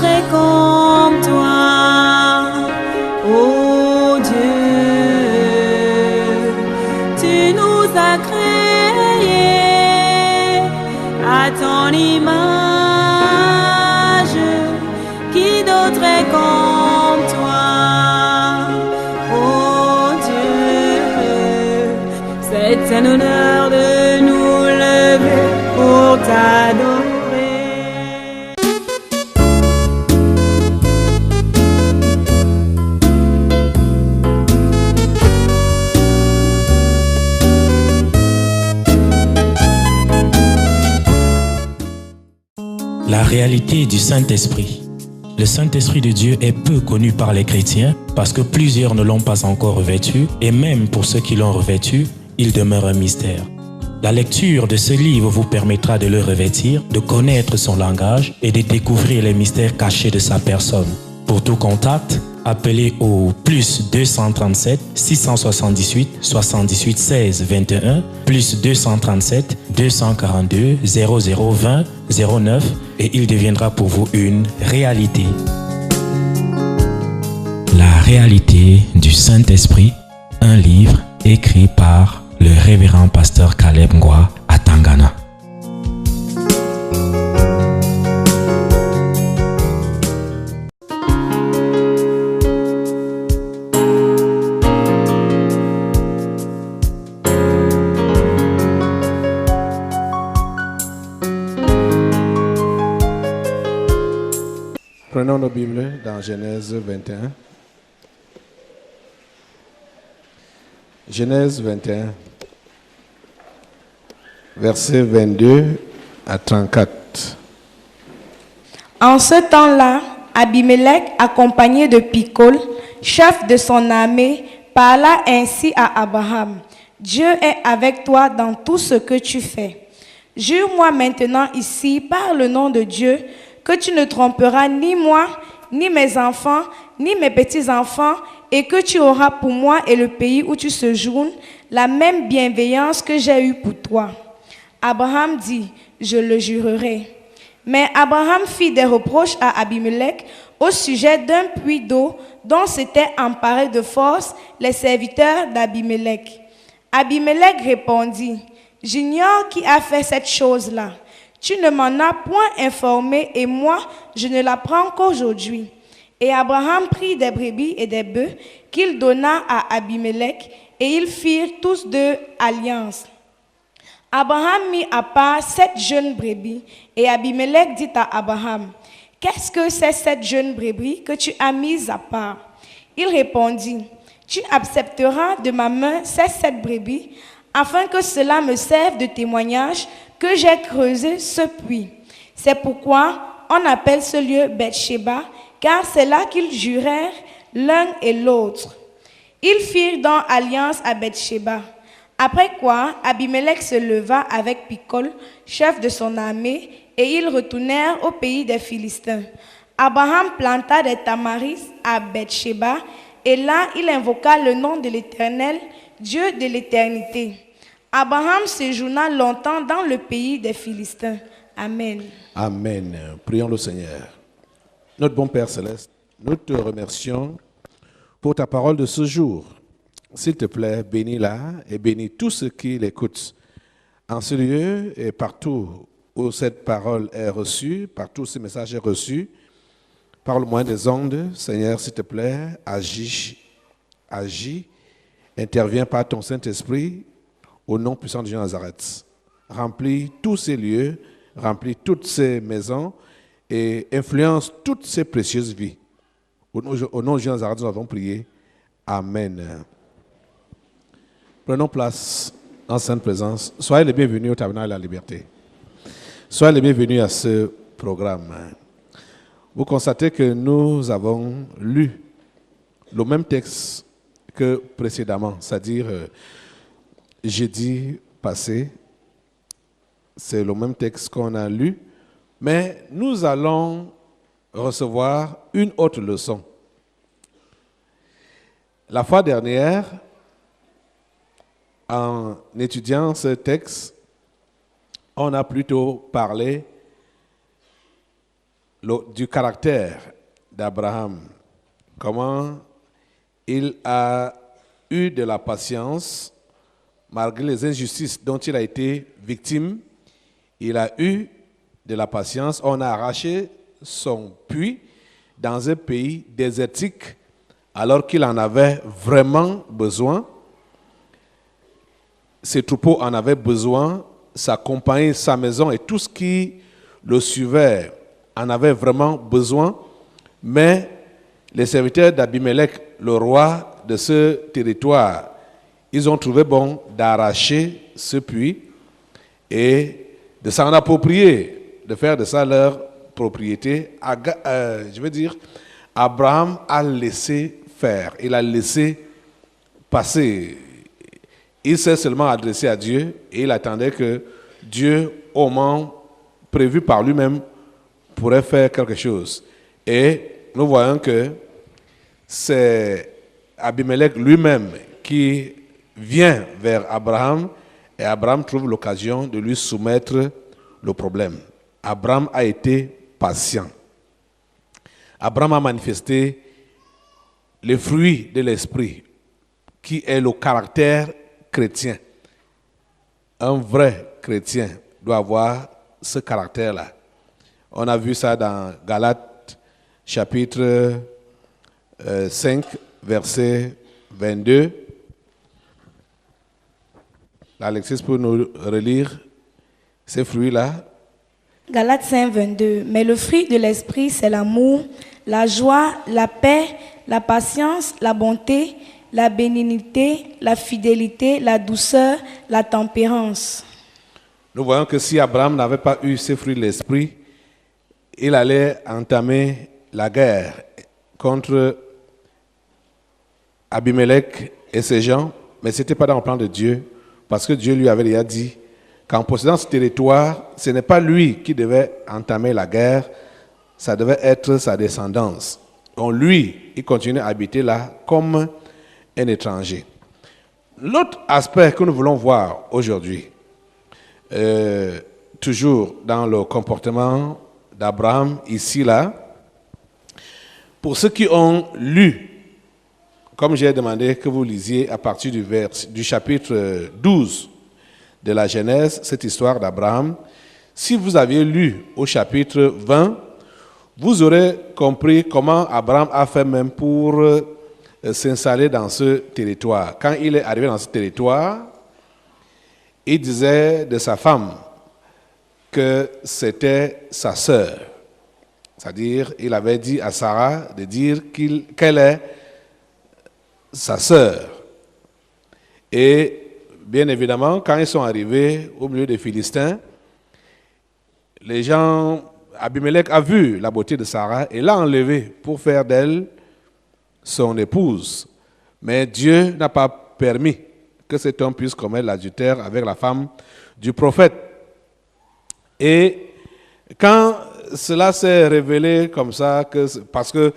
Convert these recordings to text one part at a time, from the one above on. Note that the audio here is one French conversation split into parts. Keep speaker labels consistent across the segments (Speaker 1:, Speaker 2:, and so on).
Speaker 1: d'autre est comme toi, ô Dieu. Tu nous as créés à ton image. Qui d'autre est comme toi, ô Dieu. C'est un honneur de nous lever pour t'adorer.
Speaker 2: La réalité du Saint-Esprit. Le Saint-Esprit de Dieu est peu connu par les chrétiens parce que plusieurs ne l'ont pas encore revêtu et même pour ceux qui l'ont revêtu, il demeure un mystère. La lecture de ce livre vous permettra de le revêtir, de connaître son langage et de découvrir les mystères cachés de sa personne. Pour tout contact, appelez au plus 237 678 78 16 21 plus 237 242 0020 09 et il deviendra pour vous une réalité. La réalité du Saint-Esprit, un livre écrit par le révérend pasteur Caleb Ngwa à Tangana.
Speaker 3: Prenons nos Bibles dans Genèse 21. Genèse 21, versets 22 à 34.
Speaker 4: En ce temps-là, Abimelech, accompagné de Picol, chef de son armée, parla ainsi à Abraham. Dieu est avec toi dans tout ce que tu fais. Jure-moi maintenant ici, par le nom de Dieu, que tu ne tromperas ni moi, ni mes enfants, ni mes petits-enfants, et que tu auras pour moi et le pays où tu séjournes la même bienveillance que j'ai eue pour toi. Abraham dit, je le jurerai. Mais Abraham fit des reproches à Abimelech au sujet d'un puits d'eau dont s'étaient emparés de force les serviteurs d'Abimelech. Abimelech répondit, j'ignore qui a fait cette chose-là. Tu ne m'en as point informé et moi, je ne l'apprends qu'aujourd'hui. Et Abraham prit des brebis et des bœufs qu'il donna à Abimelech et ils firent tous deux alliance. Abraham mit à part 7 jeunes brebis et Abimelech dit à Abraham, « Qu'est-ce que c'est cette jeune brebis que tu as mise à part ?» Il répondit, « Tu accepteras de ma main ces 7 brebis afin que cela me serve de témoignage que j'ai creusé ce puits. C'est pourquoi on appelle ce lieu Beth-Sheba, car c'est là qu'ils jurèrent l'un et l'autre. Ils firent donc alliance à Beth-Sheba. Après quoi, Abimelech se leva avec Picol, chef de son armée, et ils retournèrent au pays des Philistins. Abraham planta des tamaris à Beth-Sheba, et là il invoqua le nom de l'Éternel, Dieu de l'éternité. Abraham séjourna longtemps dans le pays des Philistins. Amen.
Speaker 3: Amen. Prions le Seigneur. Notre bon Père Céleste, nous te remercions pour ta parole de ce jour. S'il te plaît, bénis-la et bénis tous ceux qui l'écoutent. En ce lieu et partout où cette parole est reçue, partout où ce message est reçu, par le moyen des ondes, Seigneur, s'il te plaît, agis, interviens par ton Saint-Esprit, au nom puissant de Jésus de Nazareth. Remplis tous ces lieux, remplis toutes ces maisons et influence toutes ces précieuses vies. Au nom de Jésus de Nazareth, nous avons prié. Amen. Prenons place en sainte présence. Soyez les bienvenus au Tabernacle de la Liberté. Soyez les bienvenus à ce programme. Vous constatez que nous avons lu le même texte que précédemment, c'est-à-dire jeudi passé, c'est le même texte qu'on a lu, mais nous allons recevoir une autre leçon. La fois dernière, en étudiant ce texte, on a plutôt parlé du caractère d'Abraham, comment il a eu de la patience malgré les injustices dont il a été victime. Il a eu de la patience. On a arraché son puits dans un pays désertique alors qu'il en avait vraiment besoin. Ses troupeaux en avaient besoin, sa compagnie, sa maison et tout ce qui le suivait en avait vraiment besoin. Mais les serviteurs d'Abimelech, le roi de ce territoire, ils ont trouvé bon d'arracher ce puits et de s'en approprier, de faire de ça leur propriété. Je veux dire, Abraham a laissé faire, il a laissé passer. Il s'est seulement adressé à Dieu et il attendait que Dieu, au moment prévu par lui-même, pourrait faire quelque chose. Et nous voyons que c'est Abimelech lui-même qui vient vers Abraham et Abraham trouve l'occasion de lui soumettre le problème. Abraham a été patient. Abraham a manifesté les fruits de l'esprit, qui est le caractère chrétien. Un vrai chrétien doit avoir ce caractère-là. On a vu ça dans Galates chapitre 5, verset 22. Alexis peut nous relire ces fruits-là.
Speaker 4: Galates 5, 22. Mais le fruit de l'esprit, c'est l'amour, la joie, la paix, la patience, la bonté, la bénignité, la fidélité, la douceur, la tempérance.
Speaker 3: Nous voyons que si Abraham n'avait pas eu ces fruits de l'esprit, il allait entamer la guerre contre Abimelech et ses gens, mais ce n'était pas dans le plan de Dieu, parce que Dieu lui avait déjà dit qu'en possédant ce territoire, ce n'est pas lui qui devait entamer la guerre, ça devait être sa descendance. Donc lui, il continue à habiter là comme un étranger. L'autre aspect que nous voulons voir aujourd'hui, toujours dans le comportement d'Abraham, ici, là, pour ceux qui ont lu, comme j'ai demandé que vous lisiez à partir du chapitre 12 de la Genèse, cette histoire d'Abraham, si vous aviez lu au chapitre 20, vous aurez compris comment Abraham a fait même pour s'installer dans ce territoire. Quand il est arrivé dans ce territoire, il disait de sa femme que c'était sa sœur. C'est-à-dire, il avait dit à Sarah de dire qu'elle est sa sœur. Et bien évidemment, quand ils sont arrivés au milieu des Philistins, les gens, Abimelech a vu la beauté de Sarah et l'a enlevée pour faire d'elle son épouse. Mais Dieu n'a pas permis que cet homme puisse commettre l'adultère avec la femme du prophète. Et quand cela s'est révélé comme ça, parce que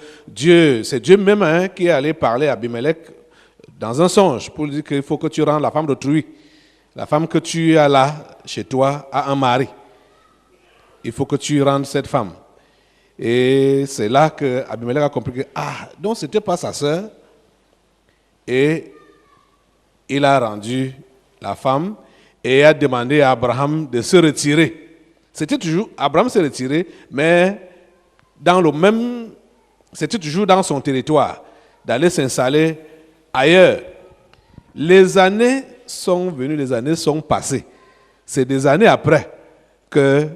Speaker 3: c'est Dieu même qui est allé parler à Abimelech dans un songe pour lui dire qu'il faut que tu rendes la femme d'autrui. La femme que tu as là, chez toi, a un mari. Il faut que tu rendes cette femme. Et c'est là que Abimelech a compris que, donc ce n'était pas sa sœur. Et il a rendu la femme et a demandé à Abraham de se retirer. C'était toujours, Abraham s'est retiré, mais c'était toujours dans son territoire, d'aller s'installer ailleurs. Les années sont venues, les années sont passées. C'est des années après que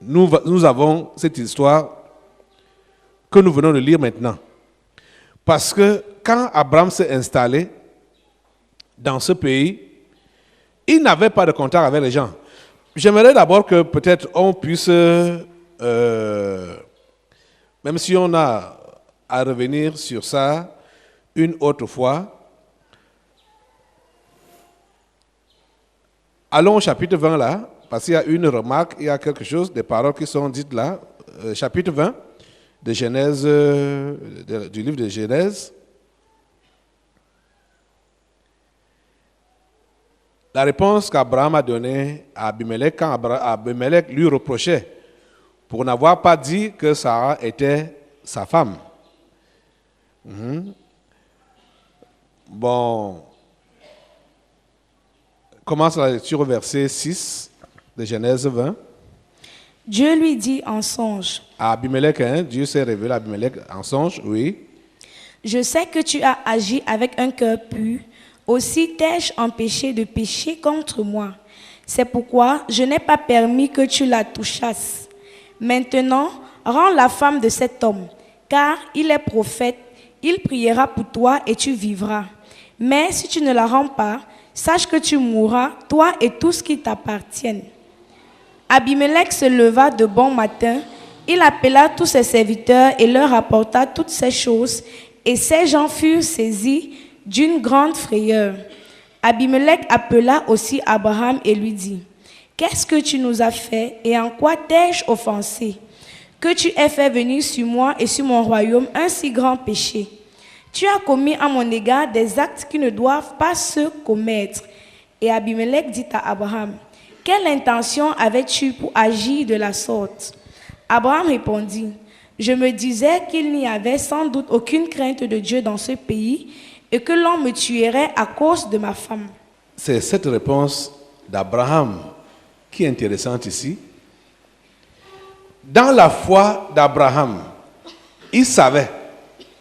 Speaker 3: nous avons cette histoire que nous venons de lire maintenant. Parce que quand Abraham s'est installé dans ce pays, il n'avait pas de contact avec les gens. J'aimerais d'abord que peut-être on puisse, même si on a à revenir sur ça une autre fois, allons au chapitre 20 là, parce qu'il y a une remarque, il y a quelque chose, des paroles qui sont dites là, chapitre 20 de Genèse, du livre de Genèse. La réponse qu'Abraham a donnée à Abimelech, quand Abimelech lui reprochait pour n'avoir pas dit que Sarah était sa femme. Bon, commence la lecture au verset 6 de Genèse 20.
Speaker 4: Dieu lui dit en songe,
Speaker 3: À Abimelech, Dieu s'est révélé à Abimelech en songe, oui.
Speaker 4: je sais que tu as agi avec un cœur pur, aussi t'ai-je empêché de pécher contre moi. C'est pourquoi je n'ai pas permis que tu la touchasses. Maintenant, rends la femme de cet homme, car il est prophète, il priera pour toi et tu vivras. Mais si tu ne la rends pas, sache que tu mourras, toi et tout ce qui t'appartiennent. Abimelech se leva de bon matin, il appela tous ses serviteurs et leur rapporta toutes ces choses, et ces gens furent saisis d'une grande frayeur. Abimelech appela aussi Abraham et lui dit, « Qu'est-ce que tu nous as fait et en quoi t'ai-je offensé? Que tu aies fait venir sur moi et sur mon royaume un si grand péché. Tu as commis à mon égard des actes qui ne doivent pas se commettre. » Et Abimelech dit à Abraham, « Quelle intention avais-tu pour agir de la sorte? » Abraham répondit, « Je me disais qu'il n'y avait sans doute aucune crainte de Dieu dans ce pays et que l'on me tuerait à cause de ma femme. »
Speaker 3: C'est cette réponse d'Abraham qui est intéressante ici. Dans la foi d'Abraham, il savait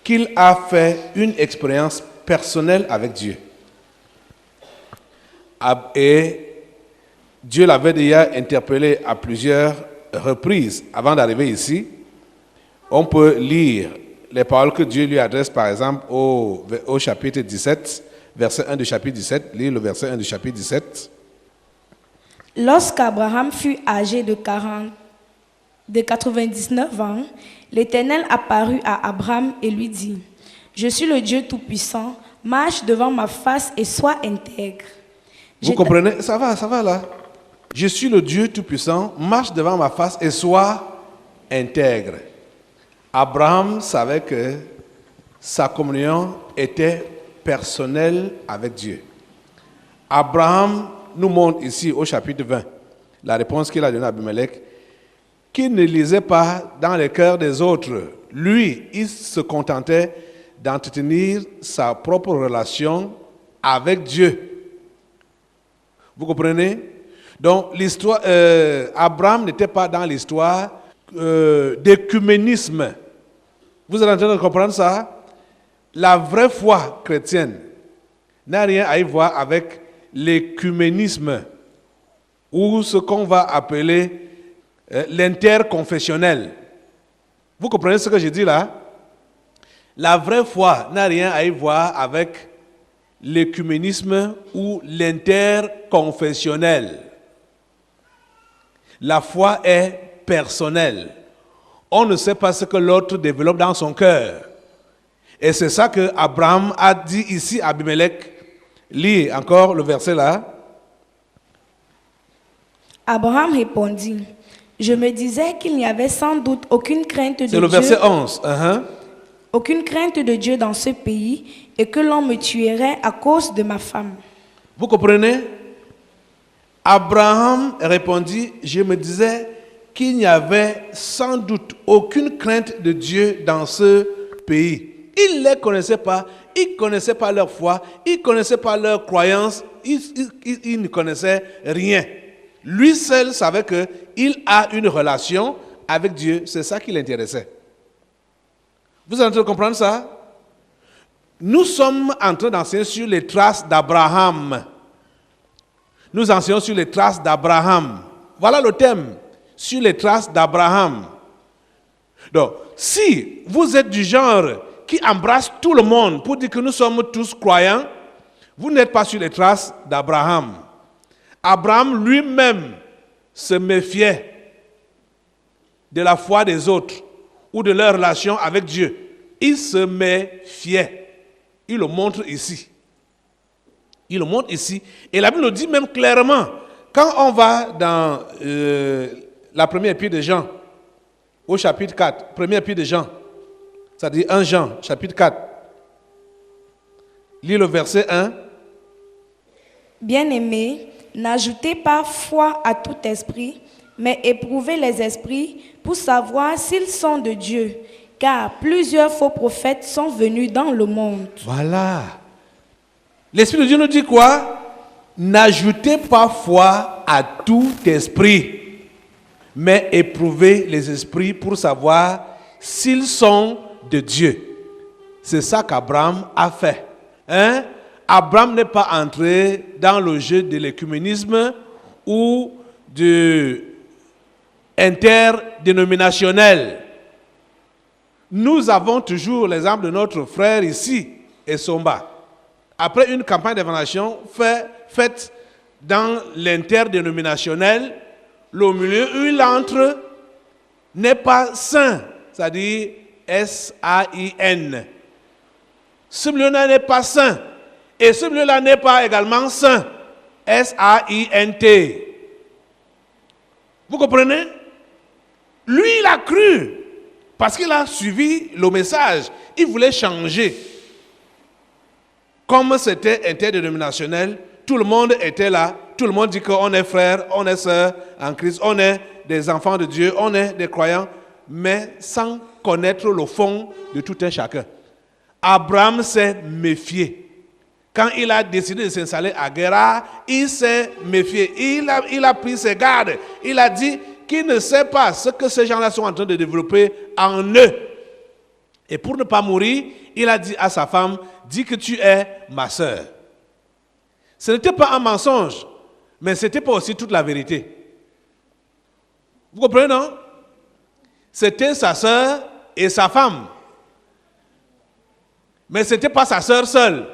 Speaker 3: qu'il a fait une expérience personnelle avec Dieu. Et Dieu l'avait déjà interpellé à plusieurs reprises avant d'arriver ici. On peut lire les paroles que Dieu lui adresse, par exemple, au chapitre 17, verset 1 du chapitre 17. Lire le verset 1 du chapitre 17.
Speaker 4: Lorsqu'Abraham fut âgé de 99 ans, l'Éternel apparut à Abraham et lui dit, « Je suis le Dieu Tout-Puissant, marche devant ma face et sois intègre. »
Speaker 3: Vous comprenez? Ça va là. Je suis le Dieu Tout-Puissant, marche devant ma face et sois intègre. Abraham savait que sa communion était personnelle avec Dieu. Abraham nous montre ici au chapitre 20 la réponse qu'il a donnée à Abimelech, qu'il ne lisait pas dans les cœurs des autres. Lui, il se contentait d'entretenir sa propre relation avec Dieu. Vous comprenez? Donc, l'histoire, Abraham n'était pas dans l'histoire d'écuménisme. Vous êtes en train de comprendre ça? La vraie foi chrétienne n'a rien à y voir avec l'écuménisme ou ce qu'on va appeler l'interconfessionnel. Vous comprenez ce que je dis là? La vraie foi n'a rien à y voir avec l'écuménisme ou l'interconfessionnel. La foi est personnelle. On ne sait pas ce que l'autre développe dans son cœur. Et c'est ça que Abraham a dit ici à Abimelech. Lis encore le verset là.
Speaker 4: Abraham répondit, « Je me disais qu'il n'y avait sans doute aucune crainte de Dieu. »
Speaker 3: C'est le verset 11.
Speaker 4: Aucune crainte de Dieu dans ce pays et que l'on me tuerait à cause de ma femme.
Speaker 3: Vous comprenez? Abraham répondit, je me disais qu'il n'y avait sans doute aucune crainte de Dieu dans ce pays. Il ne les connaissait pas, il ne connaissait pas leur foi, il ne connaissait pas leur croyance, il ne connaissait rien. Lui seul savait qu'il a une relation avec Dieu, c'est ça qui l'intéressait. Vous êtes en train de comprendre ça? Nous sommes en train d'enseigner sur les traces d'Abraham. Nous enseignons sur les traces d'Abraham. Voilà le thème, sur les traces d'Abraham. Donc, si vous êtes du genre qui embrasse tout le monde pour dire que nous sommes tous croyants, vous n'êtes pas sur les traces d'Abraham. Abraham lui-même se méfiait de la foi des autres ou de leur relation avec Dieu. Il se méfiait. Il le montre ici. Il le montre ici. Et la Bible nous dit même clairement, quand on va dans la première épître de Jean, au chapitre 4, première épître de Jean, c'est-à-dire 1 Jean, chapitre 4, lis le verset 1. Bien-aimés,
Speaker 4: N'ajoutez pas foi à tout esprit, mais éprouvez les esprits pour savoir s'ils sont de Dieu, car plusieurs faux prophètes sont venus dans le monde.
Speaker 3: Voilà. L'Esprit de Dieu nous dit quoi? N'ajoutez pas foi à tout esprit, mais éprouvez les esprits pour savoir s'ils sont de Dieu. C'est ça qu'Abraham a fait. Hein? Abraham n'est pas entré dans le jeu de l'écuménisme ou de interdénominationnel. Nous avons toujours l'exemple de notre frère ici, Essomba. Après une campagne d'évangélisation faite dans l'interdénominationnel, le milieu où il entre n'est pas saint, c'est-à-dire S-A-I-N. Ce milieu-là n'est pas saint. Et ce milieu-là n'est pas également saint, S-A-I-N-T. Vous comprenez? Lui, il a cru, parce qu'il a suivi le message. Il voulait changer. Comme c'était interdénominationnel, tout le monde était là. Tout le monde dit qu'on est frères, on est sœurs en Christ, on est des enfants de Dieu, on est des croyants, mais sans connaître le fond de tout un chacun. Abraham s'est méfié. Quand il a décidé de s'installer à Guérar, il s'est méfié. Il a pris ses gardes. Il a dit qu'il ne sait pas ce que ces gens-là sont en train de développer en eux. Et pour ne pas mourir, il a dit à sa femme, dis que tu es ma sœur. Ce n'était pas un mensonge, mais ce n'était pas aussi toute la vérité. Vous comprenez, non? C'était sa sœur et sa femme. Mais ce n'était pas sa sœur seule.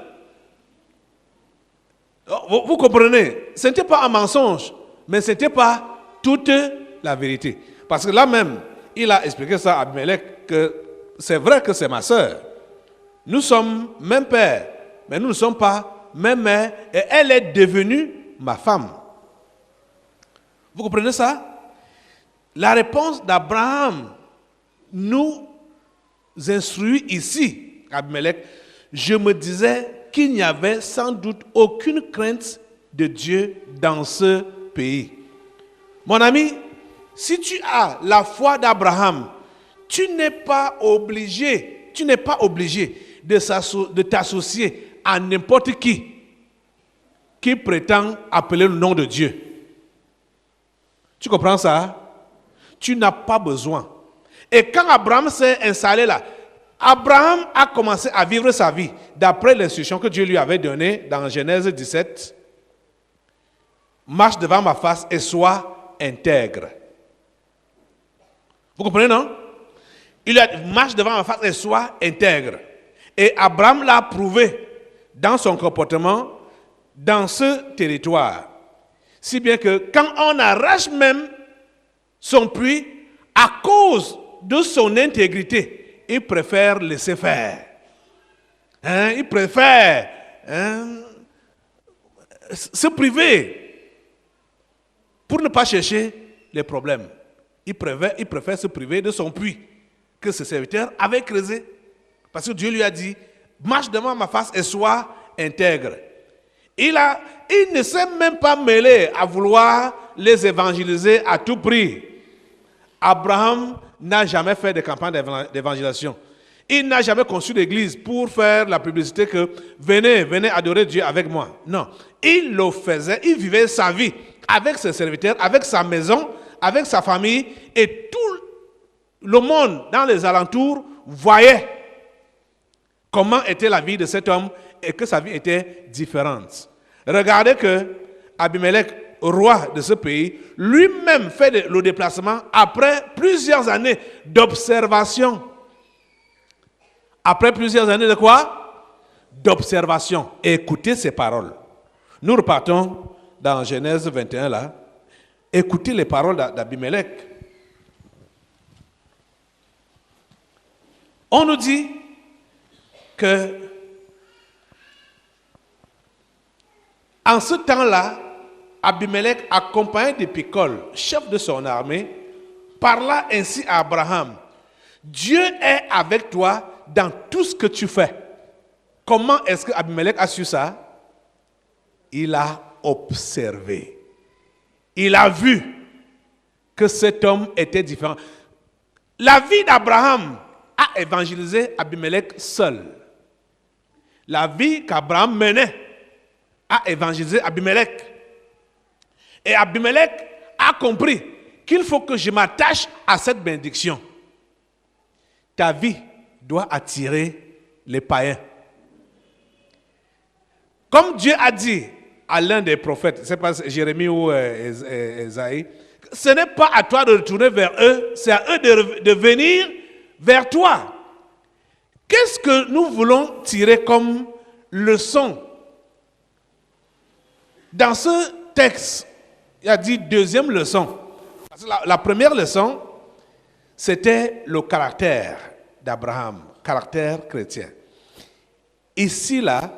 Speaker 3: Vous comprenez? Ce n'était pas un mensonge, mais ce n'était pas toute la vérité. Parce que là même, il a expliqué ça à Abimelech, que c'est vrai que c'est ma sœur. Nous sommes même père, mais nous ne sommes pas même mère, et elle est devenue ma femme. Vous comprenez ça? La réponse d'Abraham nous instruit ici, Abimelech. Je me disais qu'il n'y avait sans doute aucune crainte de Dieu dans ce pays. Mon ami, si tu as la foi d'Abraham, tu n'es pas obligé de t'associer à n'importe qui prétend appeler le nom de Dieu. Tu comprends ça? Tu n'as pas besoin. Et quand Abraham s'est installé là, Abraham a commencé à vivre sa vie d'après l'instruction que Dieu lui avait donnée dans Genèse 17. Marche devant ma face et sois intègre. Vous comprenez, non? Il a dit, marche devant ma face et sois intègre. Et Abraham l'a prouvé dans son comportement dans ce territoire. Si bien que quand on arrache même son puits, à cause de son intégrité, il préfère laisser faire. Il préfère se priver pour ne pas chercher les problèmes. Il préfère se priver de son puits que ses serviteurs avaient creusé. Parce que Dieu lui a dit, marche devant ma face et sois intègre. Il ne s'est même pas mêlé à vouloir les évangéliser à tout prix. Abraham n'a jamais fait de campagne d'évangélisation. Il n'a jamais conçu d'église pour faire la publicité que venez adorer Dieu avec moi. Non, il le faisait, il vivait sa vie avec ses serviteurs, avec sa maison, avec sa famille, et tout le monde dans les alentours voyait comment était la vie de cet homme et que sa vie était différente. Regardez que Abimelech, roi de ce pays, lui-même fait le déplacement après plusieurs années d'observation. Après plusieurs années de quoi? D'observation. Écoutez ces paroles. Nous repartons dans Genèse 21 là. Écoutez les paroles d'Abimelech. On nous dit que en ce temps-là, Abimelech, accompagné de Picol, chef de son armée, parla ainsi à Abraham. Dieu est avec toi dans tout ce que tu fais. Comment est-ce que Abimelech a su ça? Il a observé. Il a vu. que cet homme était différent. La vie d'Abraham a évangélisé Abimelech seul. La vie qu'Abraham menait a évangélisé Abimelech. Et Abimelech a compris qu'il faut que je m'attache à cette bénédiction. Ta vie doit attirer les païens. Comme Dieu a dit à l'un des prophètes, c'est pas Jérémie ou Esaïe, ce n'est pas à toi de retourner vers eux, c'est à eux de venir vers toi. Qu'est-ce que nous voulons tirer comme leçon? Dans ce texte, il a dit deuxième leçon. Parce que la première leçon, c'était le caractère d'Abraham, caractère chrétien. Ici, là,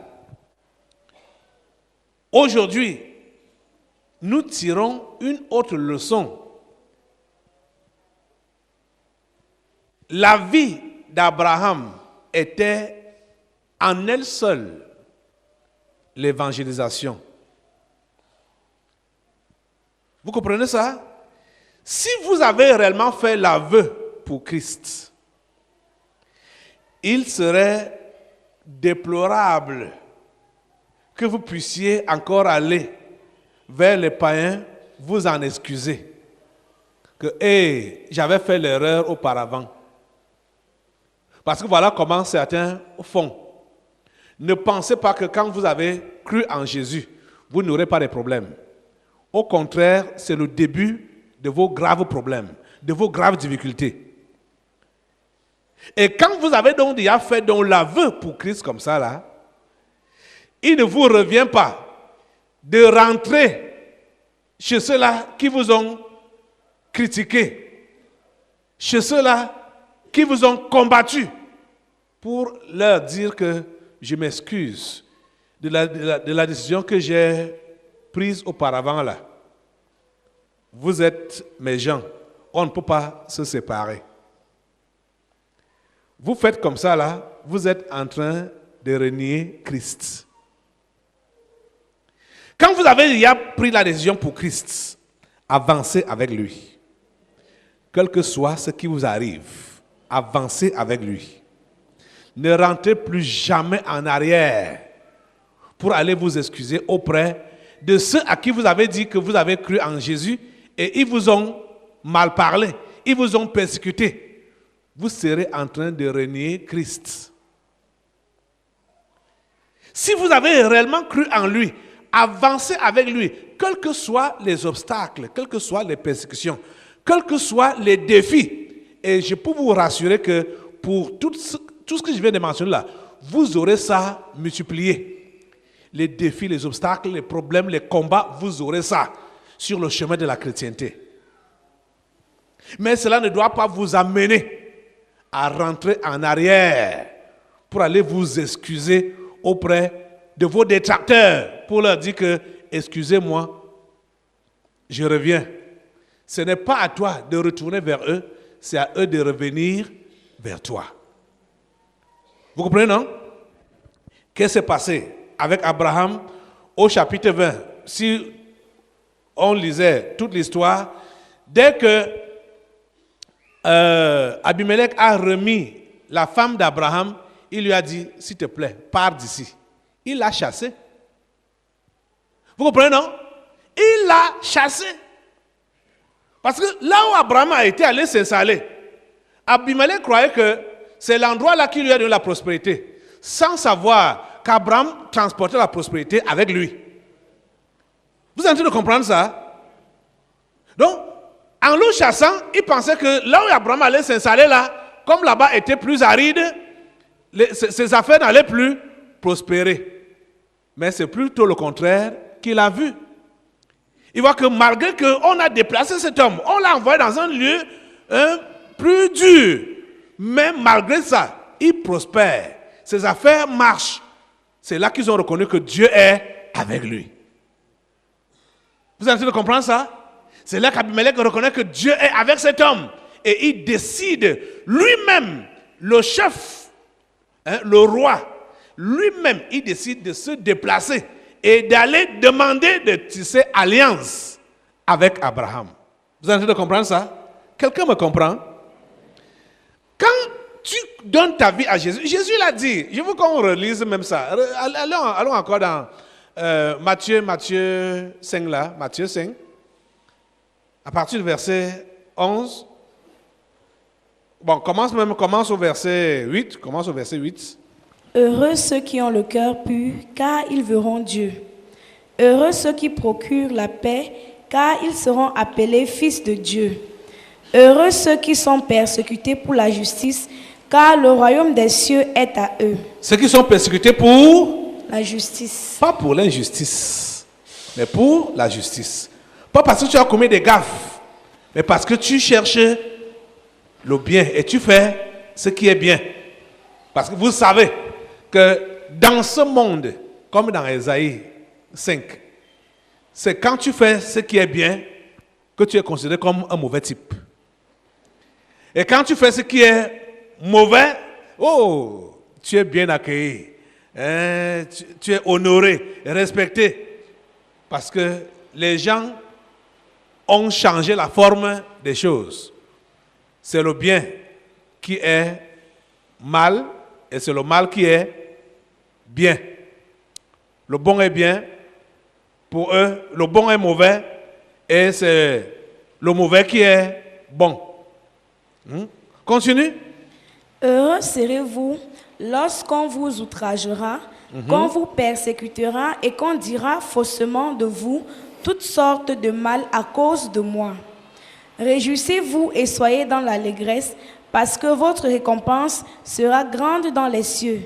Speaker 3: aujourd'hui, nous tirons une autre leçon. La vie d'Abraham était en elle seule l'évangélisation. Vous comprenez ça? Si vous avez réellement fait l'aveu pour Christ, il serait déplorable que vous puissiez encore aller vers les païens, vous en excuser. Que, j'avais fait l'erreur auparavant. Parce que voilà comment certains font. Ne pensez pas que quand vous avez cru en Jésus, vous n'aurez pas de problèmes. Au contraire, c'est le début de vos graves problèmes, de vos graves difficultés. Et quand vous avez donc déjà fait l'aveu pour Christ comme ça, là, il ne vous revient pas de rentrer chez ceux-là qui vous ont critiqué, chez ceux-là qui vous ont combattu, pour leur dire que je m'excuse de la décision que j'ai prise auparavant là. Vous êtes mes gens, on ne peut pas se séparer. Vous faites comme ça là, vous êtes en train de renier Christ. Quand vous avez déjà pris la décision pour Christ, avancez avec lui. Quel que soit ce qui vous arrive, avancez avec lui. Ne rentrez plus jamais en arrière pour aller vous excuser auprès de ceux à qui vous avez dit que vous avez cru en Jésus et ils vous ont mal parlé, ils vous ont persécuté. Vous serez en train de renier Christ. Si vous avez réellement cru en lui, avancez avec lui, quels que soient les obstacles, quelles que soient les persécutions, quels que soient les défis. Et je peux vous rassurer que pour tout ce que je viens de mentionner là, vous aurez ça multiplié. Les défis, les obstacles, les problèmes, les combats, vous aurez ça sur le chemin de la chrétienté. Mais cela ne doit pas vous amener à rentrer en arrière pour aller vous excuser auprès de vos détracteurs pour leur dire que, excusez-moi, je reviens. Ce n'est pas à toi de retourner vers eux, c'est à eux de revenir vers toi. Vous comprenez, non? Qu'est-ce qui s'est passé avec Abraham au chapitre 20? Si on lisait toute l'histoire, dès que Abimelech a remis la femme d'Abraham, il lui a dit, s'il te plaît, pars d'ici. Il l'a chassé. Vous comprenez, non? Il l'a chassé. Parce que là où Abraham a été allé s'installer, Abimelech croyait que c'est l'endroit là qui lui a donné la prospérité, sans savoir qu'Abraham transportait la prospérité avec lui. Vous êtes en train de comprendre ça? Donc, en le chassant, il pensait que là où Abraham allait s'installer là, comme là-bas était plus aride, ses affaires n'allaient plus prospérer. Mais c'est plutôt le contraire qu'il a vu. Il voit que malgré qu'on a déplacé cet homme, on l'a envoyé dans un lieu plus dur. Mais malgré ça, il prospère. Ses affaires marchent. C'est là qu'ils ont reconnu que Dieu est avec lui. Vous êtes en train de comprendre ça? C'est là qu'Abimelech reconnaît que Dieu est avec cet homme. Et il décide lui-même, le chef, le roi, lui-même, il décide de se déplacer et d'aller demander de tisser alliance avec Abraham. Vous êtes en train de comprendre ça? Quelqu'un me comprend? Quand tu donnes ta vie à Jésus, Jésus l'a dit. Je veux qu'on relise même ça. Allons encore dans Matthieu 5 là. Matthieu 5. À partir du verset 11. Bon, commence au verset 8. Commence au verset 8.
Speaker 4: Heureux ceux qui ont le cœur pur, car ils verront Dieu. Heureux ceux qui procurent la paix, car ils seront appelés fils de Dieu. Heureux ceux qui sont persécutés pour la justice, car le royaume des cieux est à eux.
Speaker 3: Ceux qui sont persécutés pour
Speaker 4: la justice.
Speaker 3: Pas pour l'injustice, mais pour la justice. Pas parce que tu as commis des gaffes, mais parce que tu cherches le bien et tu fais ce qui est bien. Parce que vous savez que dans ce monde, comme dans Ésaïe 5, c'est quand tu fais ce qui est bien que tu es considéré comme un mauvais type. Et quand tu fais ce qui est mauvais, oh, tu es bien accueilli, hein, tu es honoré, respecté. Parce que les gens ont changé la forme des choses. C'est le bien qui est mal et c'est le mal qui est bien. Le bon est bien, pour eux, le bon est mauvais et c'est le mauvais qui est bon. Continue.
Speaker 4: Heureux serez-vous lorsqu'on vous outragera, qu'on vous persécutera et qu'on dira faussement de vous toutes sortes de mal à cause de moi. Réjouissez-vous et soyez dans l'allégresse, parce que votre récompense sera grande dans les cieux,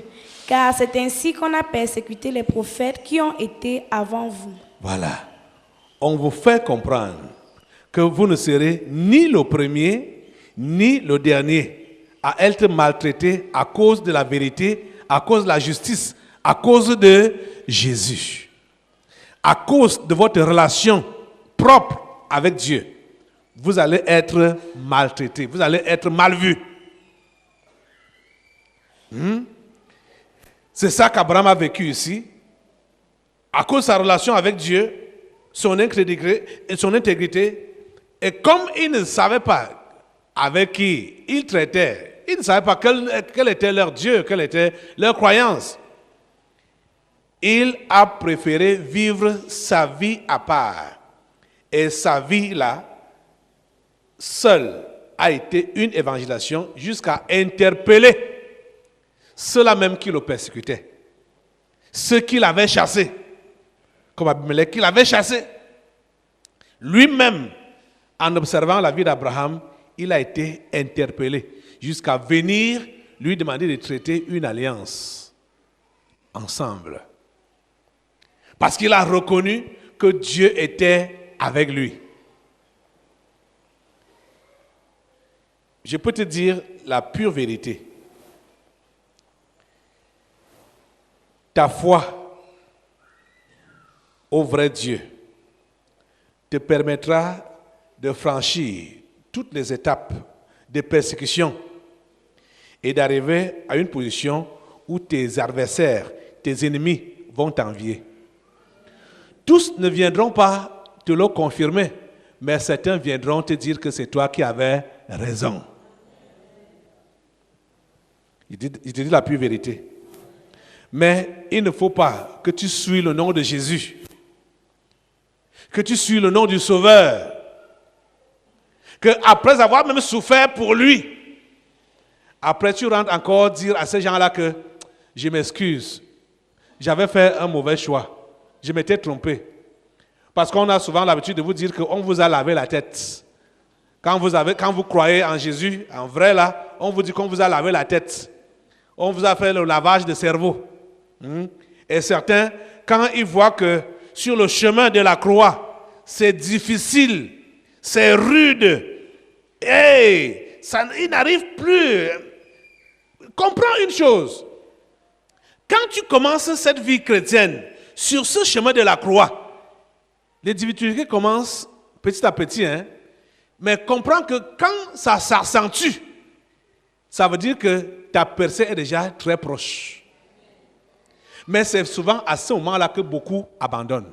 Speaker 4: car c'est ainsi qu'on a persécuté les prophètes qui ont été avant vous.
Speaker 3: Voilà. On vous fait comprendre que vous ne serez ni le premier, ni le dernier à être maltraité à cause de la vérité, à cause de la justice, à cause de Jésus. À cause de votre relation propre avec Dieu, vous allez être maltraité, vous allez être mal vu. C'est ça qu'Abraham a vécu ici. À cause de sa relation avec Dieu, son intégrité, et comme il ne savait pas avec qui il traitait, il ne savait pas quel était leur Dieu, quelle était leur croyance, il a préféré vivre sa vie à part. Et sa vie là, seule, a été une évangélisation jusqu'à interpeller ceux-là même qui le persécutaient. Ceux qui l'avaient chassé. Comme Abimelech qui l'avait chassé. Lui-même, en observant la vie d'Abraham, il a été interpellé jusqu'à venir lui demander de traiter une alliance ensemble. Parce qu'il a reconnu que Dieu était avec lui. Je peux te dire la pure vérité. Ta foi au vrai Dieu te permettra de franchir toutes les étapes de persécution et d'arriver à une position où tes adversaires, tes ennemis vont t'envier. Tous ne viendront pas te le confirmer, mais certains viendront te dire que c'est toi qui avais raison. Il te dit la pure vérité. Mais il ne faut pas que tu suives le nom de Jésus, que tu suives le nom du Sauveur, que après avoir même souffert pour lui, après tu rentres encore dire à ces gens-là que je m'excuse, j'avais fait un mauvais choix, je m'étais trompé. Parce qu'on a souvent l'habitude de vous dire qu'on vous a lavé la tête. Quand vous croyez en Jésus, en vrai là, on vous dit qu'on vous a lavé la tête. On vous a fait le lavage de cerveau. Et certains, quand ils voient que sur le chemin de la croix, c'est difficile, c'est rude, ils n'arrivent plus. Comprends une chose. Quand tu commences cette vie chrétienne sur ce chemin de la croix, les difficultés commencent petit à petit, mais comprends que quand ça s'accentue, ça veut dire que ta percée est déjà très proche. Mais c'est souvent à ce moment-là que beaucoup abandonnent.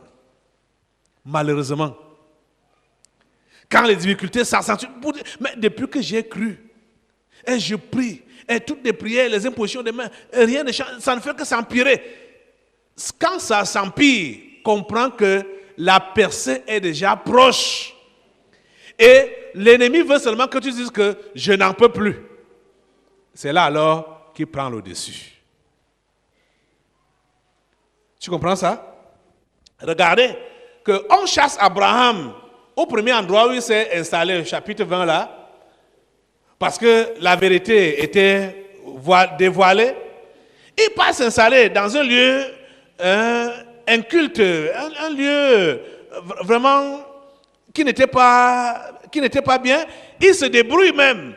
Speaker 3: Malheureusement. Quand les difficultés s'accentuent, mais depuis que j'ai cru, et je prie, et toutes les prières, les impositions des mains, et rien ne change, ça ne fait que s'empirer. Quand ça s'empire, comprends que la percée est déjà proche. Et l'ennemi veut seulement que tu dises que je n'en peux plus. C'est là alors qu'il prend le dessus. Tu comprends ça? Regardez qu'on chasse Abraham au premier endroit où il s'est installé, chapitre 20 là, parce que la vérité était dévoilée. Il passe s'installer dans un lieu inculte, un lieu vraiment qui n'était pas bien. Il se débrouille même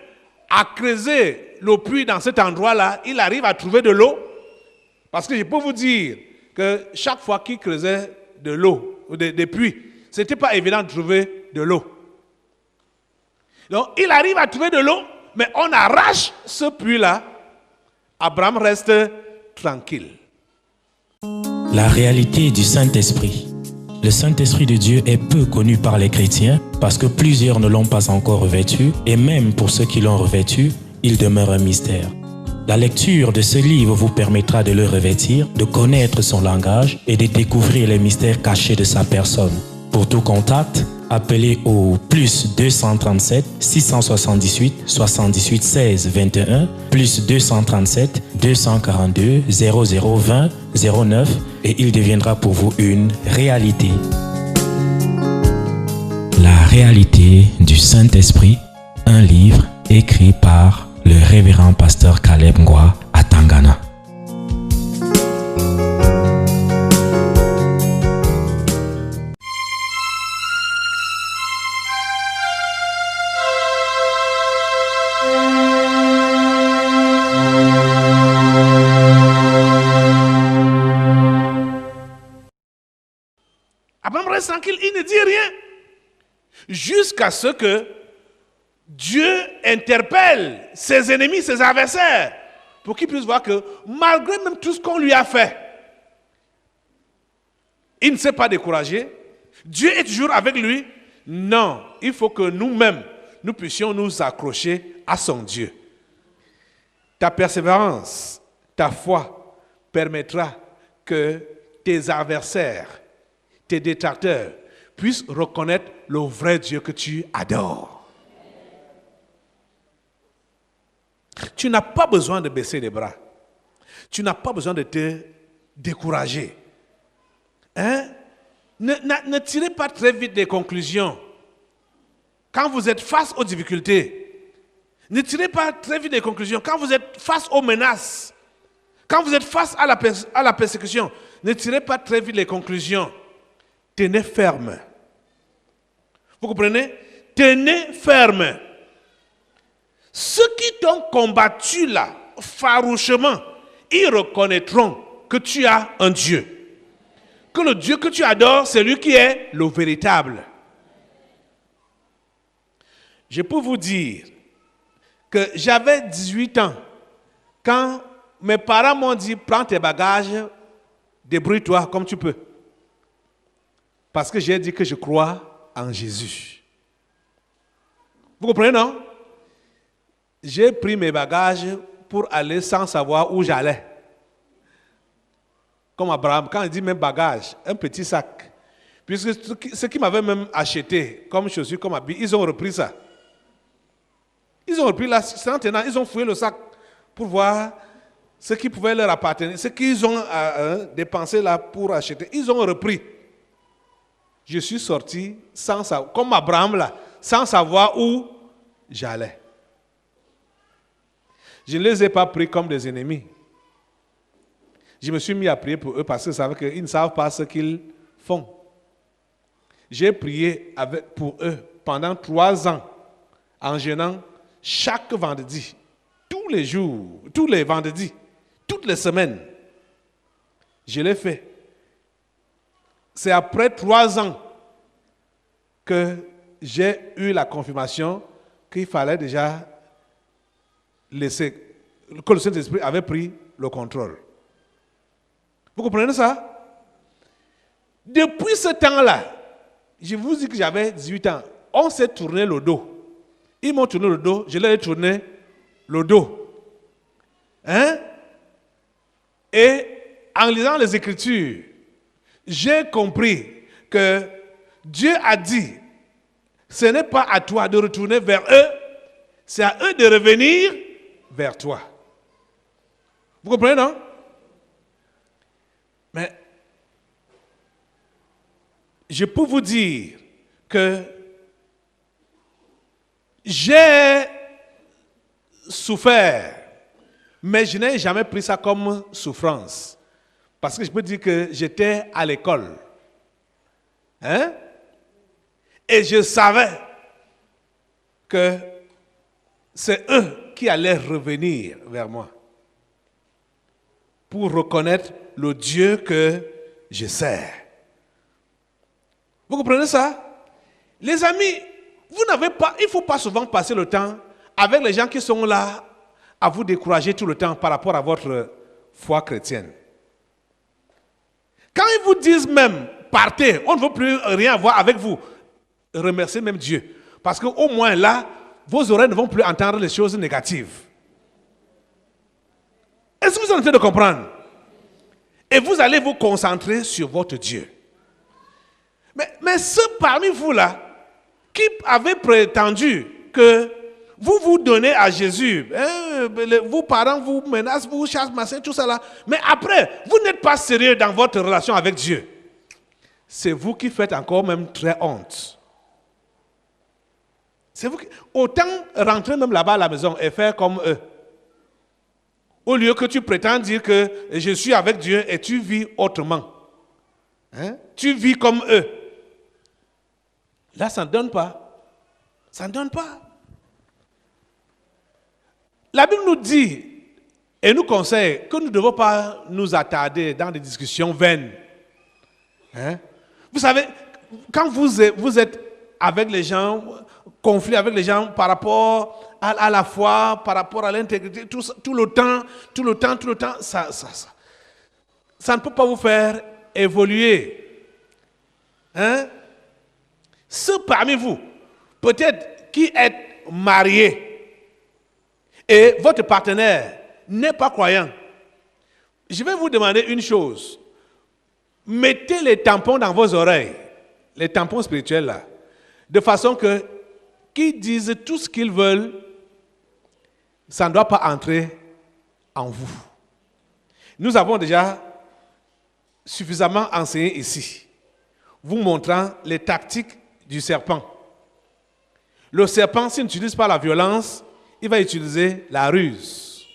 Speaker 3: à creuser le puits dans cet endroit-là. Il arrive à trouver de l'eau. Parce que je peux vous dire que chaque fois qu'il creusait de l'eau, des puits, ce n'était pas évident de trouver de l'eau. Donc, il arrive à trouver de l'eau, mais on arrache ce puits-là. Abraham reste tranquille.
Speaker 2: La réalité du Saint-Esprit. Le Saint-Esprit de Dieu est peu connu par les chrétiens parce que plusieurs ne l'ont pas encore revêtu et même pour ceux qui l'ont revêtu, il demeure un mystère. La lecture de ce livre vous permettra de le revêtir, de connaître son langage et de découvrir les mystères cachés de sa personne. Pour tout contact, appelez au plus 237 678 78 16 21 plus 237 242 0020 09 et il deviendra pour vous une réalité. La réalité du Saint-Esprit, un livre écrit par le révérend pasteur Caleb Ngwa à Tangana.
Speaker 3: Abraham reste tranquille, il ne dit rien. Jusqu'à ce que Dieu interpelle ses ennemis, ses adversaires, pour qu'ils puissent voir que malgré même tout ce qu'on lui a fait, il ne s'est pas découragé. Dieu est toujours avec lui. Non, il faut que nous-mêmes, nous puissions nous accrocher à son Dieu. Ta persévérance, ta foi permettra que tes adversaires, tes détracteurs puissent reconnaître le vrai Dieu que tu adores. Tu n'as pas besoin de baisser les bras. Tu n'as pas besoin de te décourager. Ne tirez pas très vite des conclusions. Quand vous êtes face aux difficultés, ne tirez pas très vite des conclusions. Quand vous êtes face aux menaces, quand vous êtes face à la persécution, ne tirez pas très vite les conclusions. Tenez ferme. Vous comprenez? Tenez ferme. Ceux qui t'ont combattu là, farouchement, ils reconnaîtront que tu as un Dieu. Que le Dieu que tu adores, c'est lui qui est le véritable. Je peux vous dire que j'avais 18 ans quand mes parents m'ont dit, prends tes bagages, débrouille-toi comme tu peux. Parce que j'ai dit que je crois en Jésus. Vous comprenez, non? J'ai pris mes bagages pour aller sans savoir où j'allais. Comme Abraham, quand il dit mes bagages, un petit sac. Puisque ceux qui m'avaient même acheté comme chaussures, comme habits, ils ont repris ça. Ils ont repris là, ils ont fouillé le sac pour voir ce qui pouvait leur appartenir, ce qu'ils ont dépensé là pour acheter. Ils ont repris. Je suis sorti sans savoir, comme Abraham là, sans savoir où j'allais. Je ne les ai pas pris comme des ennemis. Je me suis mis à prier pour eux parce que je savais qu'ils ne savent pas ce qu'ils font. J'ai prié pour eux pendant 3 ans en jeûnant chaque vendredi, tous les jours, tous les vendredis, toutes les semaines. Je l'ai fait. C'est après 3 ans que j'ai eu la confirmation qu'il fallait déjà laisser, que le Saint-Esprit avait pris le contrôle. Vous comprenez ça? Depuis ce temps-là, je vous dis que j'avais 18 ans. on s'est tourné le dos. Ils m'ont tourné le dos, je leur ai tourné le dos. Hein? Et en lisant les Écritures, j'ai compris que Dieu a dit, ce n'est pas à toi de retourner vers eux, c'est à eux de revenir vers toi. Vous comprenez, non? Mais je peux vous dire que j'ai souffert, mais je n'ai jamais pris ça comme souffrance. Parce que je peux dire que j'étais à l'école. Hein? Et je savais que c'est eux qui allaient revenir vers moi pour reconnaître le Dieu que je sers. Vous comprenez ça? Les amis, vous n'avez pas, il ne faut pas souvent passer le temps avec les gens qui sont là à vous décourager tout le temps par rapport à votre foi chrétienne. Quand ils vous disent même, partez, on ne veut plus rien avoir avec vous, remerciez même Dieu. Parce qu'au moins là, vos oreilles ne vont plus entendre les choses négatives. Est-ce que vous êtes en train de comprendre? Et vous allez vous concentrer sur votre Dieu. Mais ceux parmi vous là, qui avaient prétendu que vous vous donnez à Jésus, hein, vos parents vous menacent, vous chassent, machin, tout ça là, mais après, vous n'êtes pas sérieux dans votre relation avec Dieu. C'est vous qui faites encore même très honte. C'est vous qui... Autant rentrer même là-bas à la maison et faire comme eux. Au lieu que tu prétends dire que je suis avec Dieu et tu vis autrement. Hein? Tu vis comme eux. Là, ça ne donne pas. Ça ne donne pas. La Bible nous dit et nous conseille que nous ne devons pas nous attarder dans des discussions vaines. Hein? Vous savez, quand vous êtes avec les gens, conflit avec les gens par rapport à la foi, par rapport à l'intégrité, tout le temps, ça ne peut pas vous faire évoluer. Hein? Ceux parmi vous, peut-être qui êtes mariés, et votre partenaire n'est pas croyant, je vais vous demander une chose. Mettez les tampons dans vos oreilles, les tampons spirituels là, de façon que qu'ils disent tout ce qu'ils veulent, ça ne doit pas entrer en vous. Nous avons déjà suffisamment enseigné ici, vous montrant les tactiques du serpent. Le serpent, s'il n'utilise pas la violence, il va utiliser la ruse.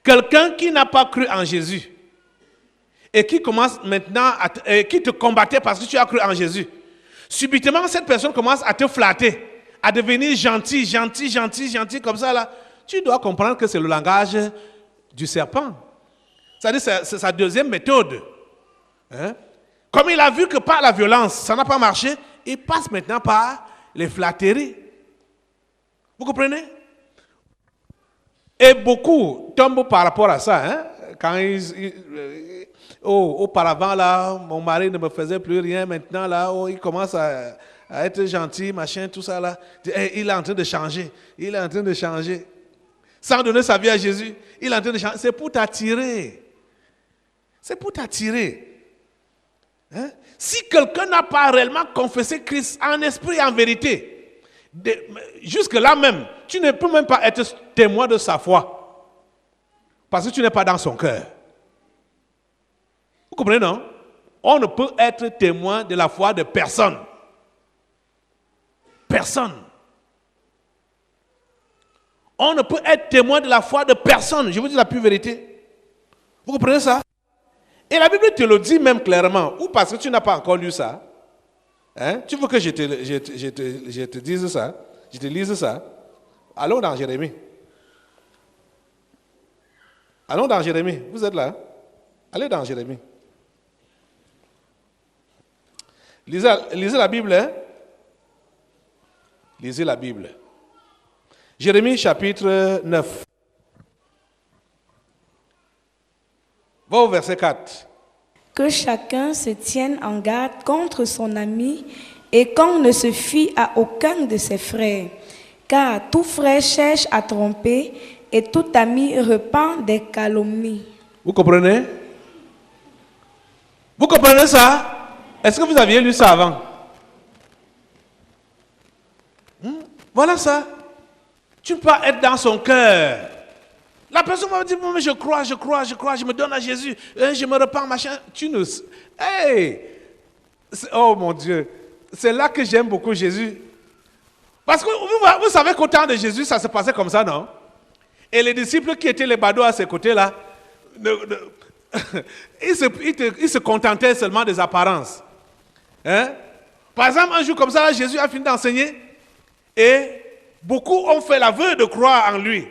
Speaker 3: Quelqu'un qui n'a pas cru en Jésus et qui commence maintenant qui te combattait parce que tu as cru en Jésus, subitement cette personne commence à te flatter, à devenir gentil comme ça là. Tu dois comprendre que c'est le langage du serpent. C'est-à-dire c'est sa deuxième méthode. Hein? Comme il a vu que par la violence, ça n'a pas marché, il passe maintenant par les flatteries. Vous comprenez? Et beaucoup tombent par rapport à ça. Hein? Quand auparavant, là, mon mari ne me faisait plus rien. Maintenant, là, il commence à être gentil, machin, tout ça. Là. Il est en train de changer. Il est en train de changer. Sans donner sa vie à Jésus, il est en train de changer. C'est pour t'attirer. C'est pour t'attirer. Hein? Si quelqu'un n'a pas réellement confessé Christ en esprit et en vérité, jusque-là même, tu ne peux même pas être témoin de sa foi. Parce que tu n'es pas dans son cœur. Vous comprenez, non? On ne peut être témoin de la foi de personne. Personne. On ne peut être témoin de la foi de personne. Je vous dis la pure vérité. Vous comprenez ça? Et la Bible te le dit même clairement. Ou parce que tu n'as pas encore lu ça. Hein? Tu veux que je te dise ça? Je te lise ça? Allons dans Jérémie. Allons dans Jérémie. Vous êtes là? Allez dans Jérémie. Lisez la Bible. Hein? Lisez la Bible. Jérémie chapitre 9. Va au verset 4.
Speaker 4: Que chacun se tienne en garde contre son ami et qu'on ne se fie à aucun de ses frères. Car tout frère cherche à tromper et tout ami répand des calomnies.
Speaker 3: Vous comprenez? Vous comprenez ça? Est-ce que vous aviez lu ça avant? Voilà ça. Tu ne peux pas être dans son cœur. La personne va me dire, mais je crois, je me donne à Jésus, je me repens, machin. Tu ne... Hey! Oh mon Dieu. C'est là que j'aime beaucoup Jésus. Parce que vous savez qu'au temps de Jésus, ça se passait comme ça, non? Et les disciples qui étaient les badauds à ses côtés là, ils se contentaient seulement des apparences. Hein? Par exemple, un jour comme ça, Jésus a fini d'enseigner et beaucoup ont fait l'aveu de croire en lui.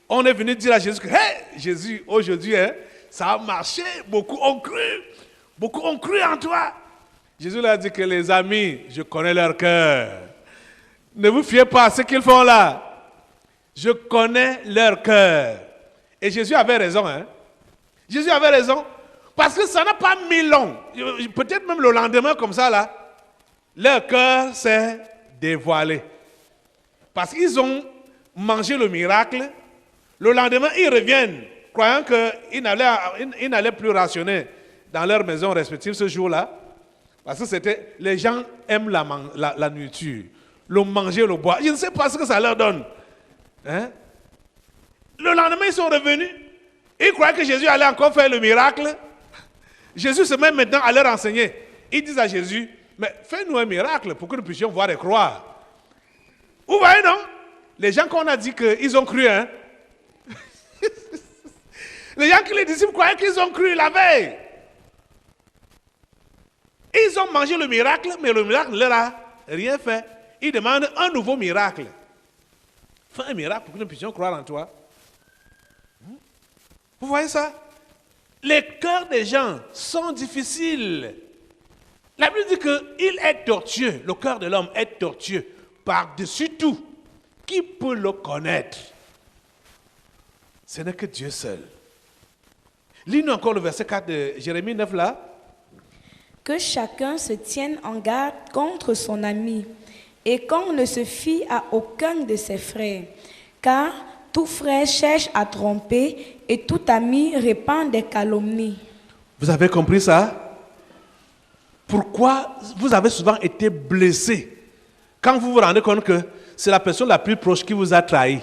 Speaker 3: On est venu dire à Jésus que, hey, Jésus, aujourd'hui, hein, ça a marché, beaucoup ont cru en toi. Jésus leur a dit que les amis, je connais leur cœur. Ne vous fiez pas à ce qu'ils font là. Je connais leur cœur. Et Jésus avait raison, hein. Jésus avait raison. Parce que ça n'a pas mis long. Peut-être même le lendemain comme ça là, leur cœur s'est dévoilé. Parce qu'ils ont mangé le miracle. Le lendemain, ils reviennent, croyant qu'ils n'allaient plus rationner dans leur maison respective ce jour-là. Parce que les gens aiment la nourriture, le manger, le boire. Je ne sais pas ce que ça leur donne. Hein? Le lendemain, ils sont revenus. Ils croyaient que Jésus allait encore faire le miracle. Jésus se met maintenant à leur enseigner. Ils disent à Jésus, mais fais-nous un miracle pour que nous puissions voir et croire. Vous voyez, non? Les gens qu'on a dit qu'ils ont cru, hein? Les gens que les disciples croyaient qu'ils ont cru la veille. Ils ont mangé le miracle, mais le miracle ne leur a rien fait. Ils demandent un nouveau miracle. Fais un miracle pour que nous puissions croire en toi. Vous voyez ça? Les cœurs des gens sont difficiles. La Bible dit qu'il est tortueux. Le cœur de l'homme est tortueux. Par-dessus tout, qui peut le connaître? Ce n'est que Dieu seul. Lis-nous encore le verset 4 de Jérémie 9 là.
Speaker 4: Que chacun se tienne en garde contre son ami et qu'on ne se fie à aucun de ses frères. Car tout frère cherche à tromper et tout ami répand des calomnies.
Speaker 3: Vous avez compris ça? Pourquoi vous avez souvent été blessé quand vous vous rendez compte que c'est la personne la plus proche qui vous a trahi?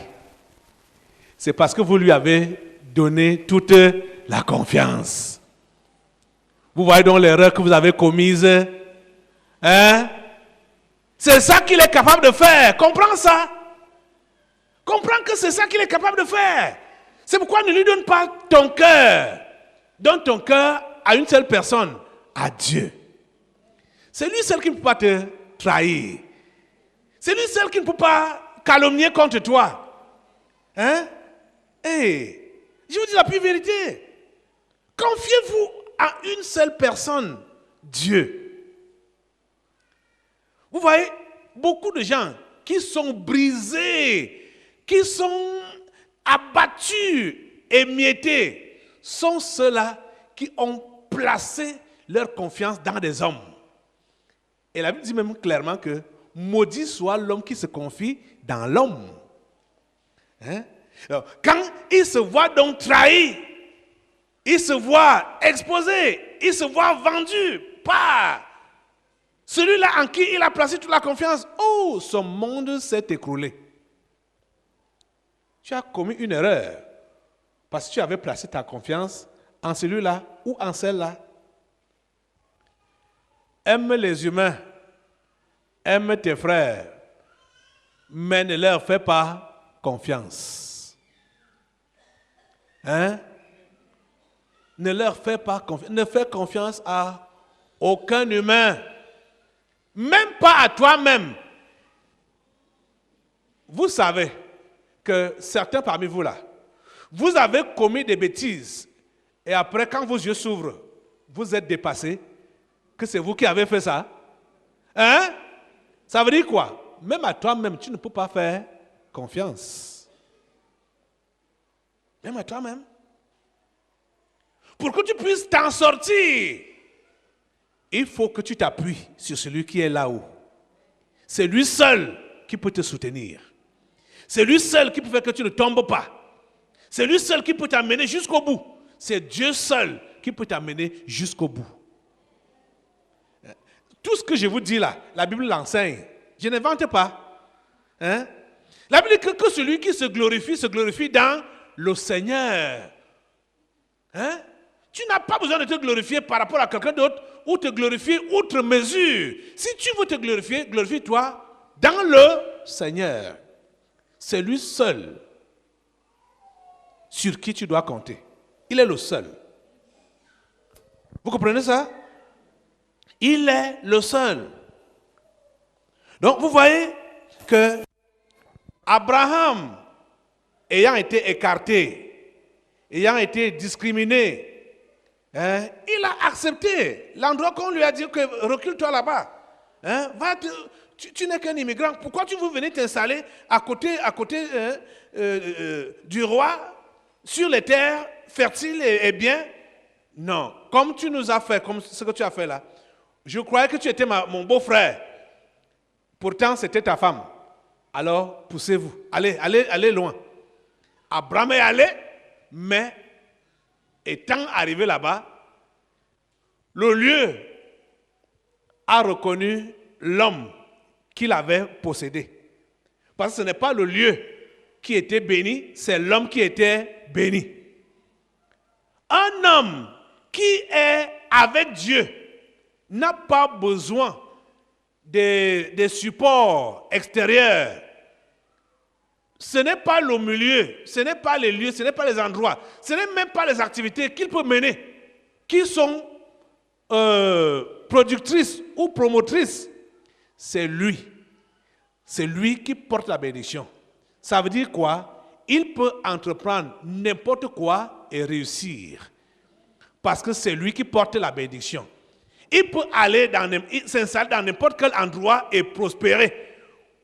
Speaker 3: C'est parce que vous lui avez donné toute la confiance. Vous voyez donc l'erreur que vous avez commise? Hein? C'est ça qu'il est capable de faire. Comprends ça? Comprends que c'est ça qu'il est capable de faire. C'est pourquoi ne lui donne pas ton cœur. Donne ton cœur à une seule personne, à Dieu. C'est lui seul qui ne peut pas te trahir. C'est lui seul qui ne peut pas calomnier contre toi. Hein? Hey, je vous dis la pure vérité. Confiez-vous à une seule personne, Dieu. Vous voyez, beaucoup de gens qui sont brisés, qui sont abattus, émiettés, sont ceux-là qui ont placé leur confiance dans des hommes. Et la Bible dit même clairement que maudit soit l'homme qui se confie dans l'homme. Hein? Alors, quand il se voit donc trahi, il se voit exposé, il se voit vendu par celui-là en qui il a placé toute la confiance. Oh, son monde s'est écroulé. Tu as commis une erreur parce que tu avais placé ta confiance en celui-là ou en celle-là. Aime les humains, aime tes frères, mais ne leur fais pas confiance. Hein? Ne leur fais pas confiance. Ne fais confiance à aucun humain. Même pas à toi-même. Vous savez que certains parmi vous là, vous avez commis des bêtises et après quand vos yeux s'ouvrent, vous êtes dépassé, que c'est vous qui avez fait ça. Hein? Ça veut dire quoi? Même à toi-même, tu ne peux pas faire confiance. Même à toi-même. Pour que tu puisses t'en sortir, il faut que tu t'appuies sur celui qui est là-haut. C'est lui seul qui peut te soutenir. C'est lui seul qui peut faire que tu ne tombes pas. C'est lui seul qui peut t'amener jusqu'au bout. C'est Dieu seul qui peut t'amener jusqu'au bout. Tout ce que je vous dis là, la Bible l'enseigne. Je n'invente pas. Hein? La Bible dit que celui qui se glorifie dans le Seigneur. Hein? Tu n'as pas besoin de te glorifier par rapport à quelqu'un d'autre ou te glorifier outre mesure. Si tu veux te glorifier, glorifie-toi dans le Seigneur. C'est lui seul sur qui tu dois compter. Il est le seul. Vous comprenez ça? Il est le seul. Donc vous voyez que Abraham, ayant été écarté, ayant été discriminé, il a accepté l'endroit qu'on lui a dit que recule-toi là-bas. Tu n'es qu'un immigrant. Pourquoi tu veux venir t'installer à côté du roi sur les terres fertiles et bien? Non. Comme tu nous as fait, comme ce que tu as fait là, je croyais que tu étais mon beau-frère. Pourtant, c'était ta femme. Alors, poussez-vous. Allez loin. Abraham est allé, mais étant arrivé là-bas, le lieu a reconnu l'homme qu'il avait possédé. Parce que ce n'est pas le lieu qui était béni, c'est l'homme qui était béni. Un homme qui est avec Dieu n'a pas besoin des supports extérieurs. Ce n'est pas le milieu, ce n'est pas les lieux, ce n'est pas les endroits, ce n'est même pas les activités qu'il peut mener qui sont productrices ou promotrices. C'est lui. C'est lui qui porte la bénédiction. Ça veut dire quoi? Il peut entreprendre n'importe quoi et réussir. Parce que c'est lui qui porte la bénédiction. Il peut aller s'installer dans n'importe quel endroit et prospérer.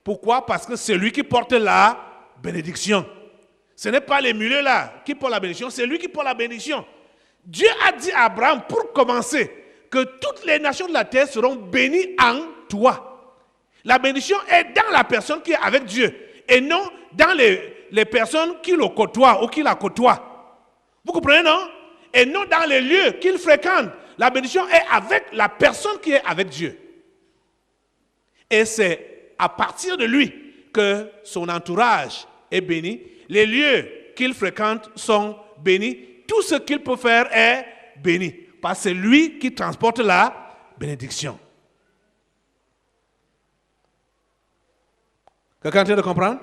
Speaker 3: Pourquoi? Parce que c'est lui qui porte la bénédiction. Ce n'est pas les milieux là qui portent la bénédiction, c'est lui qui porte la bénédiction. Dieu a dit à Abraham, pour commencer, que toutes les nations de la terre seront bénies en toi. La bénédiction est dans la personne qui est avec Dieu et non dans les personnes qui le côtoient ou qui la côtoient. Vous comprenez, non? Et non dans les lieux qu'il fréquente. La bénédiction est avec la personne qui est avec Dieu. Et c'est à partir de lui que son entourage est béni. Les lieux qu'il fréquente sont bénis. Tout ce qu'il peut faire est béni. Parce que c'est lui qui transporte la bénédiction. Quelqu'un est en train de comprendre?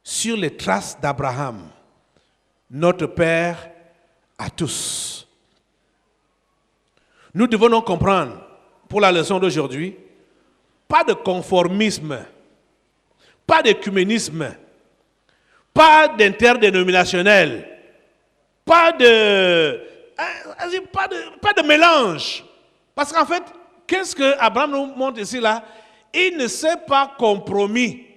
Speaker 3: Sur les traces d'Abraham, notre Père à tous. Nous devons donc comprendre, pour la leçon d'aujourd'hui, pas de conformisme, pas d'écuménisme, pas d'interdénominationnel, pas de mélange. Parce qu'en fait, qu'est-ce que Abraham nous montre ici là? Il ne s'est pas compromis.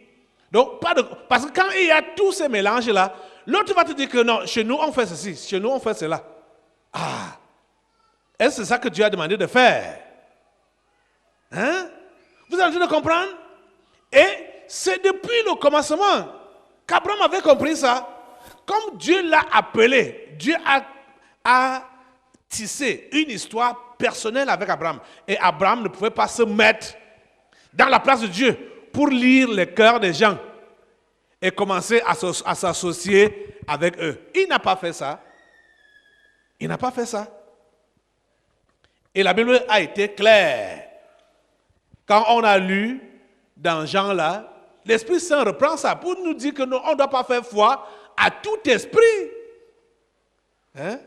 Speaker 3: Donc, parce que quand il y a tous ces mélanges-là, l'autre va te dire que non, chez nous on fait ceci, chez nous on fait cela. Ah, est-ce que c'est ça que Dieu a demandé de faire? Hein? Vous êtes en train de comprendre? Et c'est depuis le commencement qu'Abraham avait compris ça. Comme Dieu l'a appelé, Dieu a tissé une histoire personnelle avec Abraham. Et Abraham ne pouvait pas se mettre dans la place de Dieu pour lire les cœurs des gens et commencer à s'associer avec eux. Il n'a pas fait ça. Il n'a pas fait ça. Et la Bible a été claire. Quand on a lu dans Jean là, l'Esprit Saint reprend ça pour nous dire que on ne doit pas faire foi à tout esprit. Hein?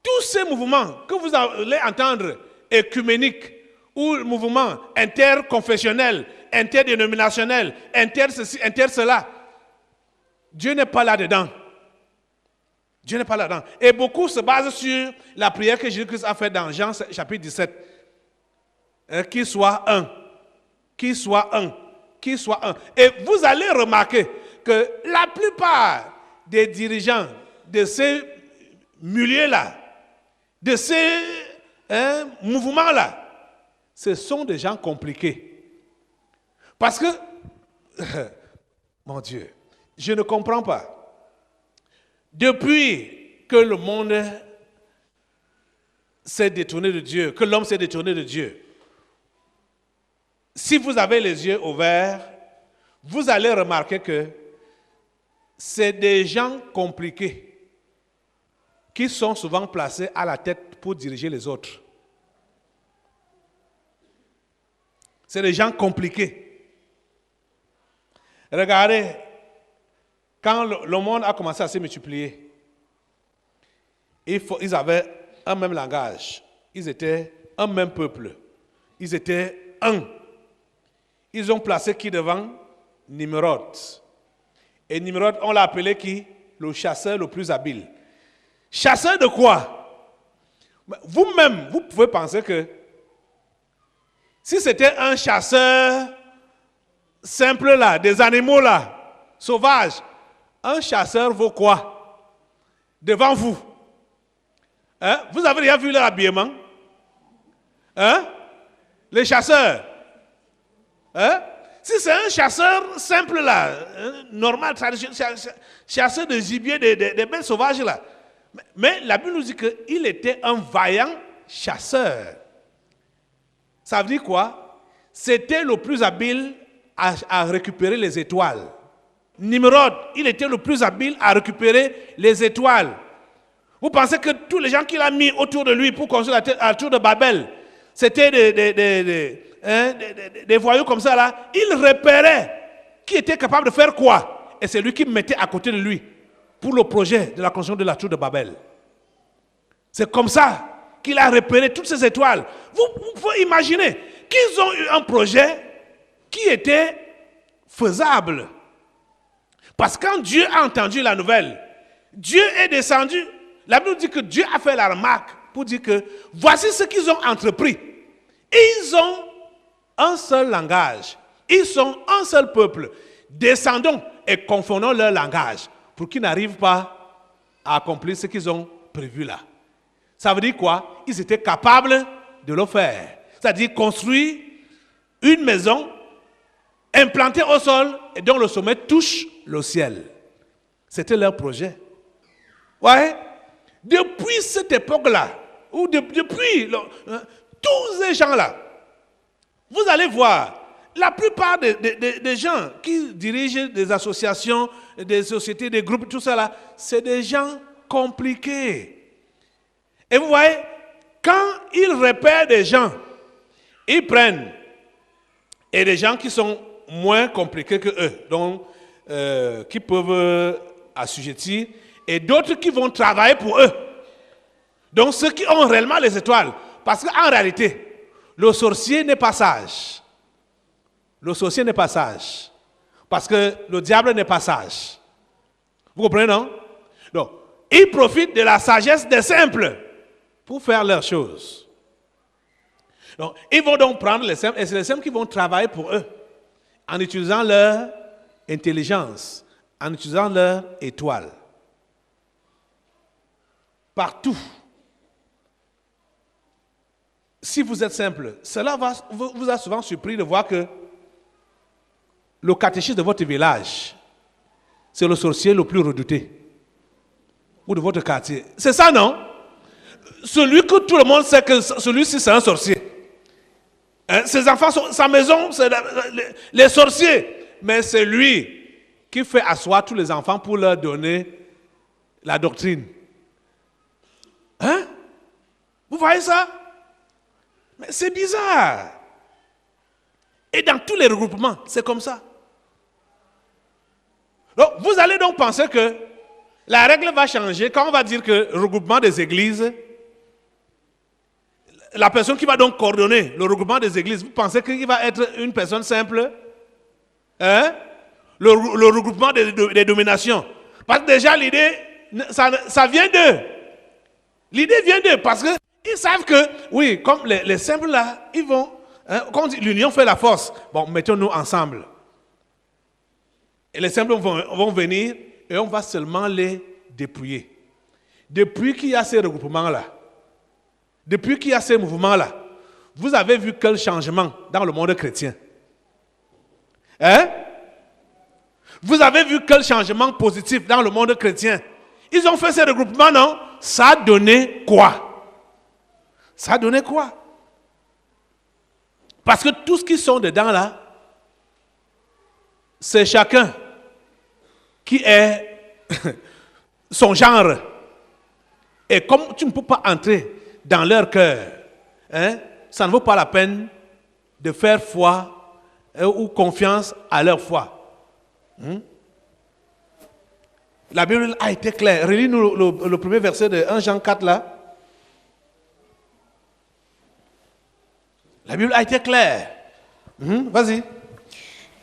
Speaker 3: Tous ces mouvements que vous allez entendre, écuméniques, ou mouvements interconfessionnels, interdénominationnels, inter-ceci, inter-cela, Dieu n'est pas là-dedans. Dieu n'est pas là-dedans. Et beaucoup se basent sur la prière que Jésus-Christ a faite dans Jean chapitre 17. Qu'il soit un. Qu'il soit un. Qu'il soit un. Et vous allez remarquer que la plupart des dirigeants de ces milieux-là, de ces mouvements-là, ce sont des gens compliqués. Parce que, mon Dieu, je ne comprends pas. Depuis que le monde s'est détourné de Dieu, que l'homme s'est détourné de Dieu, si vous avez les yeux ouverts, vous allez remarquer que c'est des gens compliqués qui sont souvent placés à la tête pour diriger les autres. C'est des gens compliqués. Regardez, quand le monde a commencé à se multiplier, ils avaient un même langage. Ils étaient un même peuple. Ils étaient un. Ils ont placé qui devant? Nimrod. Et Nimrod, on l'a appelé qui? Le chasseur le plus habile. Chasseur de quoi? Vous-même, vous pouvez penser que si c'était un chasseur simple là, des animaux là, sauvages, un chasseur vaut quoi? Devant vous. Hein? Vous avez déjà vu leur habillement? Hein? Les chasseurs. Hein? Si c'est un chasseur simple là, normal, traditionnel, chasseur de gibier, des bêtes sauvages là. Mais la Bible nous dit qu'il était un vaillant chasseur. Ça veut dire quoi? C'était le plus habile à récupérer les étoiles. Nimrod, il était le plus habile à récupérer les étoiles. Vous pensez que tous les gens qu'il a mis autour de lui pour construire la tour de Babel, c'était des voyous comme ça là? Il repérait qui était capable de faire quoi. Et c'est lui qui mettait à côté de lui pour le projet de la construction de la tour de Babel. C'est comme ça qu'il a repéré toutes ces étoiles. Vous pouvez imaginer qu'ils ont eu un projet qui était faisable. Parce que quand Dieu a entendu la nouvelle, Dieu est descendu. La Bible dit que Dieu a fait la remarque pour dire que voici ce qu'ils ont entrepris. Ils ont un seul langage. Ils sont un seul peuple. Descendons et confondons leur langage pour qu'ils n'arrivent pas à accomplir ce qu'ils ont prévu là. Ça veut dire quoi? Ils étaient capables de le faire. C'est-à-dire construire une maison implantée au sol et dont le sommet touche le ciel. C'était leur projet. Ouais. Depuis cette époque-là, ou depuis tous ces gens-là, vous allez voir, la plupart des gens qui dirigent des associations, des sociétés, des groupes, tout ça là, c'est des gens compliqués. Et vous voyez, quand ils repèrent des gens, ils prennent et des gens qui sont moins compliqués que eux, donc qui peuvent assujettir, et d'autres qui vont travailler pour eux. Donc ceux qui ont réellement les étoiles. Parce qu'en réalité, le sorcier n'est pas sage. Le sorcier n'est pas sage. Parce que le diable n'est pas sage. Vous comprenez, non? Donc, ils profitent de la sagesse des simples pour faire leurs choses. Donc, ils vont donc prendre les simples, et c'est les simples qui vont travailler pour eux, en utilisant leur intelligence, en utilisant leur étoile. Partout. Si vous êtes simple, cela vous a souvent surpris de voir que le catéchisme de votre village, c'est le sorcier le plus redouté. Ou de votre quartier. C'est ça, non? Celui que tout le monde sait que celui-ci, c'est un sorcier. Hein? Ses enfants, sa maison, c'est les sorciers. Mais c'est lui qui fait asseoir tous les enfants pour leur donner la doctrine. Hein? Vous voyez ça? Mais c'est bizarre. Et dans tous les regroupements, c'est comme ça. Donc, vous allez donc penser que la règle va changer quand on va dire que le regroupement des églises, la personne qui va donc coordonner le regroupement des églises, vous pensez qu'il va être une personne simple? Hein? Le regroupement des dominations. Parce que déjà l'idée, ça vient d'eux. L'idée vient d'eux parce qu'ils savent que, oui, comme les simples là, ils vont, hein, quand on dit l'union fait la force, bon, mettons-nous ensemble. Et les simples vont venir et on va seulement les dépouiller. Depuis qu'il y a ces regroupements-là, depuis qu'il y a ces mouvements-là, vous avez vu quel changement dans le monde chrétien? Hein? Vous avez vu quel changement positif dans le monde chrétien? Ils ont fait ces regroupements, non? Ça a donné quoi? Ça a donné quoi? Parce que tout ce qui sont dedans là, c'est chacun qui est son genre. Et comme tu ne peux pas entrer dans leur cœur, hein, ça ne vaut pas la peine de faire foi ou confiance à leur foi. La Bible a été claire. Relis-nous le premier verset de 1 Jean 4 là. La Bible a été claire. Vas-y.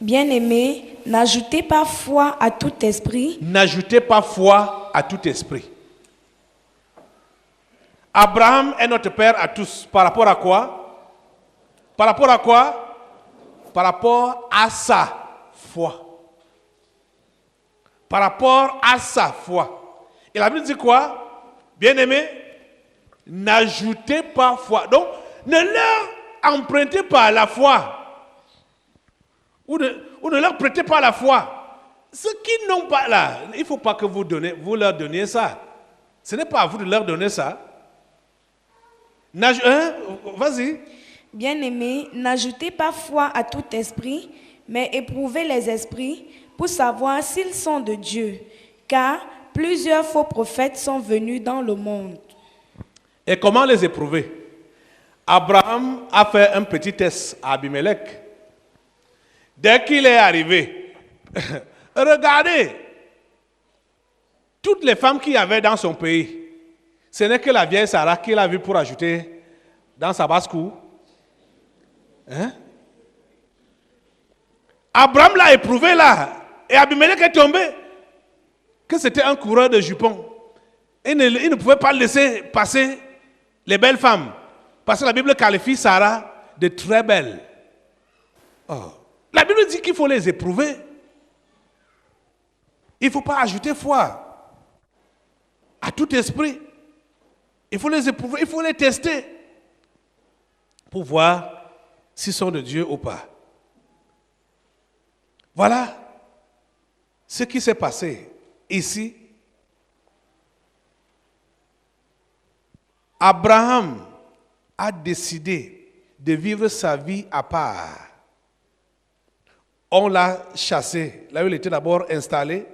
Speaker 4: Bien-aimés, n'ajoutez pas foi à tout esprit.
Speaker 3: N'ajoutez pas foi à tout esprit. Abraham est notre père à tous. Par rapport à quoi? Par rapport à quoi? Par rapport à sa foi. Par rapport à sa foi. Et la Bible dit quoi? Bien-aimés, n'ajoutez pas foi. Donc, ne leur empruntez pas la foi. Ou ne leur prêtez pas la foi. Ceux qui n'ont pas là, il ne faut pas que vous leur donniez ça. Ce n'est pas à vous de leur donner ça. Vas-y.
Speaker 4: Bien-aimés, n'ajoutez pas foi à tout esprit, mais éprouvez les esprits pour savoir s'ils sont de Dieu, car plusieurs faux prophètes sont venus dans le monde.
Speaker 3: Et comment les éprouver? Abraham a fait un petit test à Abimelech. Dès qu'il est arrivé, regardez, toutes les femmes qu'il y avait dans son pays, ce n'est que la vieille Sarah qu'il a vue pour ajouter dans sa basse-cour. Hein? Abraham l'a éprouvé là, et Abimelech est tombé, que c'était un coureur de jupons. Il ne pouvait pas laisser passer les belles femmes, parce que la Bible qualifie Sarah de très belle. Oh. La Bible dit qu'il faut les éprouver. Il ne faut pas ajouter foi à tout esprit. Il faut les éprouver, il faut les tester pour voir s'ils sont de Dieu ou pas. Voilà ce qui s'est passé ici. Abraham a décidé de vivre sa vie à part. On l'a chassé, là où il était d'abord installé.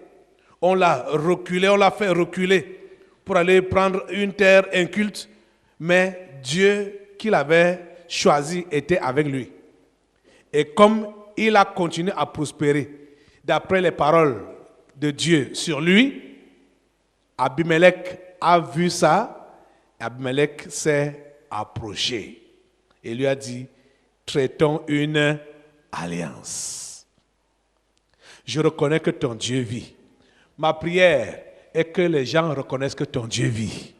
Speaker 3: On l'a reculé, on l'a fait reculer pour aller prendre une terre inculte. Mais Dieu qu'il avait choisi était avec lui. Et comme il a continué à prospérer, d'après les paroles de Dieu sur lui, Abimelech a vu ça. Abimelech s'est approché et lui a dit, traitons une alliance. Je reconnais que ton Dieu vit. Ma prière est que les gens reconnaissent que ton Dieu vit.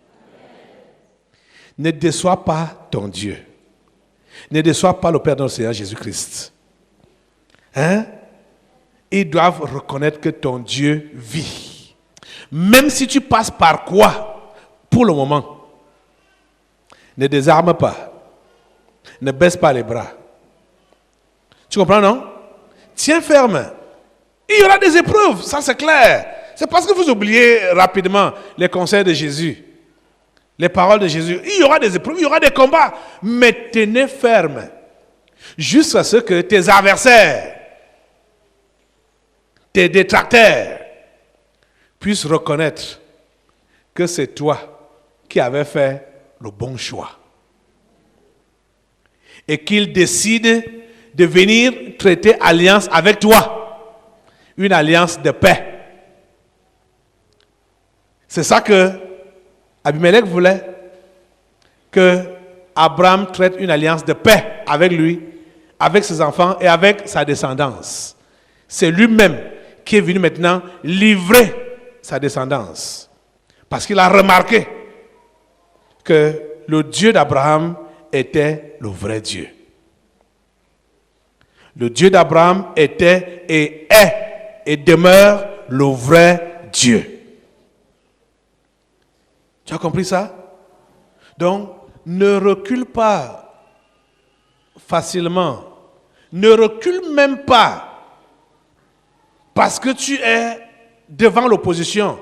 Speaker 3: Ne déçois pas ton Dieu. Ne déçois pas le Père de notre Seigneur Jésus-Christ. Hein? Ils doivent reconnaître que ton Dieu vit. Même si tu passes par quoi pour le moment, ne désarme pas. Ne baisse pas les bras. Tu comprends, non? Tiens ferme. Il y aura des épreuves, ça c'est clair. C'est parce que vous oubliez rapidement les conseils de Jésus, les paroles de Jésus. Il y aura des épreuves, il y aura des combats, mais tenez ferme jusqu'à ce que tes adversaires, tes détracteurs puissent reconnaître que c'est toi qui avais fait le bon choix. Et qu'ils décident de venir traiter alliance avec toi. Une alliance de paix. C'est ça que Abimelech voulait, que Abraham traite une alliance de paix avec lui, avec ses enfants et avec sa descendance. C'est lui-même qui est venu maintenant livrer sa descendance. Parce qu'il a remarqué que le Dieu d'Abraham était le vrai Dieu. Le Dieu d'Abraham était et est et demeure le vrai Dieu. Tu as compris ça? Donc, ne recule pas facilement. Ne recule même pas parce que tu es devant l'opposition,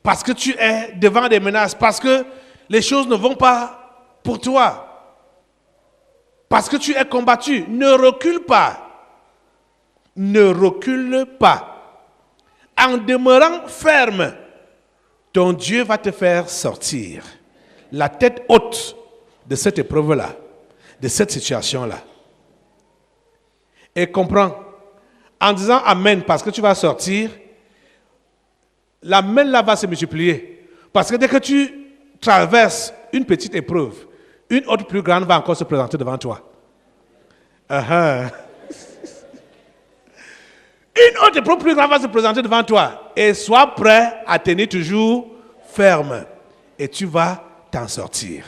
Speaker 3: parce que tu es devant des menaces, parce que les choses ne vont pas pour toi, parce que tu es combattu. Ne recule pas. Ne recule pas. En demeurant ferme, ton Dieu va te faire sortir la tête haute de cette épreuve-là, de cette situation-là. Et comprends, en disant Amen parce que tu vas sortir, l'Amen là va se multiplier. Parce que dès que tu traverses une petite épreuve, une autre plus grande va encore se présenter devant toi. Une autre épreuve plus grande va se présenter devant toi. Et sois prêt à tenir toujours ferme. Et tu vas t'en sortir.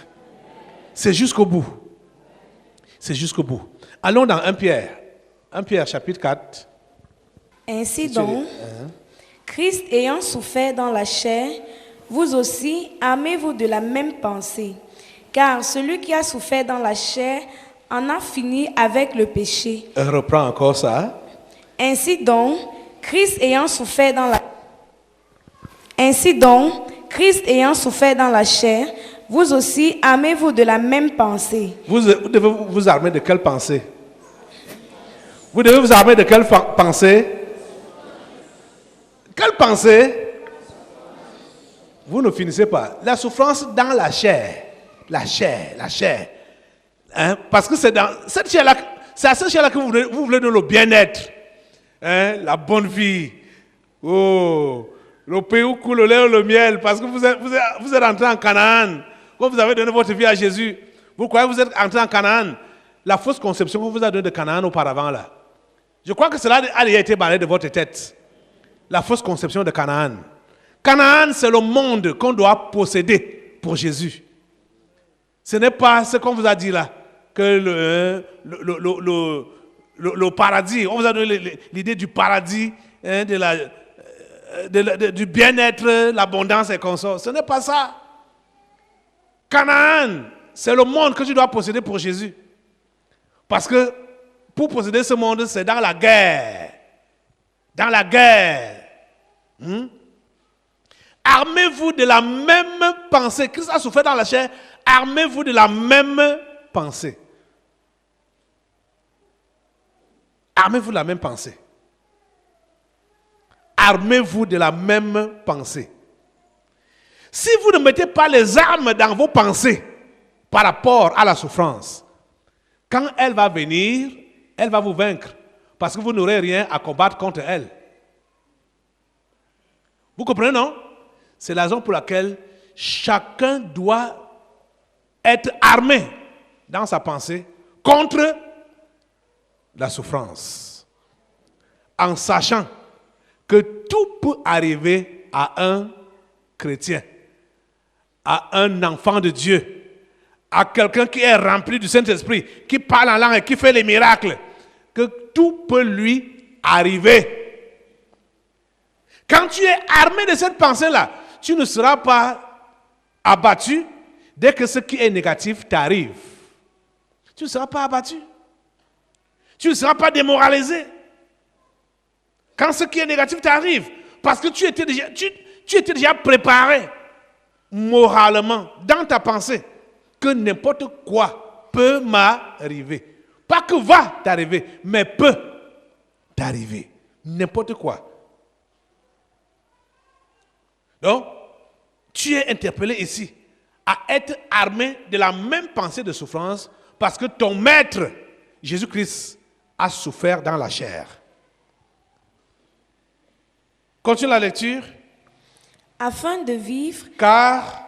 Speaker 3: C'est jusqu'au bout. C'est jusqu'au bout. Allons dans 1 Pierre. 1 Pierre chapitre 4.
Speaker 4: Ainsi donc, Christ ayant souffert dans la chair, vous aussi, armez-vous de la même pensée. Car celui qui a souffert dans la chair en a fini avec le péché.
Speaker 3: Reprends encore ça.
Speaker 4: Ainsi donc, Christ ayant souffert dans la chair, vous aussi, armez-vous de la même pensée.
Speaker 3: Vous devez vous armer de quelle pensée? Vous devez vous armer de quelle pensée? Quelle pensée? Vous ne finissez pas. La souffrance dans la chair. La chair. Hein? Parce que c'est dans cette chair-là, c'est à cette chair-là que vous voulez donner le bien-être. Hein? La bonne vie. Oh, le pays où coule le lait et le miel. Parce que vous êtes entré en Canaan. Quand vous avez donné votre vie à Jésus, vous croyez que vous êtes entré en Canaan. La fausse conception qu'on vous a donnée de Canaan auparavant là. Je crois que cela a déjà été balayé de votre tête. La fausse conception de Canaan. Canaan, c'est le monde qu'on doit posséder pour Jésus. Ce n'est pas ce qu'on vous a dit là, que le paradis, on vous a donné l'idée du paradis, hein, du bien-être, l'abondance et consorts. Ce n'est pas ça. Canaan, c'est le monde que tu dois posséder pour Jésus. Parce que pour posséder ce monde, c'est dans la guerre. Dans la guerre. Armez-vous de la même pensée. Christ a souffert dans la chair. Armez-vous de la même pensée. Armez-vous de la même pensée. Armez-vous de la même pensée. Si vous ne mettez pas les armes dans vos pensées par rapport à la souffrance, quand elle va venir, elle va vous vaincre parce que vous n'aurez rien à combattre contre elle. Vous comprenez, non? C'est la raison pour laquelle chacun doit être armé dans sa pensée contre la souffrance, en sachant que tout peut arriver à un chrétien, à un enfant de Dieu, à quelqu'un qui est rempli du Saint-Esprit, qui parle en langue et qui fait les miracles, que tout peut lui arriver. Quand tu es armé de cette pensée-là, tu ne seras pas abattu dès que ce qui est négatif t'arrive. Tu ne seras pas abattu. Tu ne seras pas démoralisé. Quand ce qui est négatif t'arrive, parce que tu étais déjà préparé moralement dans ta pensée que n'importe quoi peut m'arriver. Pas que va t'arriver, mais peut t'arriver. N'importe quoi. Donc, tu es interpellé ici à être armé de la même pensée de souffrance parce que ton maître, Jésus-Christ, a souffert dans la chair. Continue la lecture.
Speaker 4: Afin de vivre,
Speaker 3: Car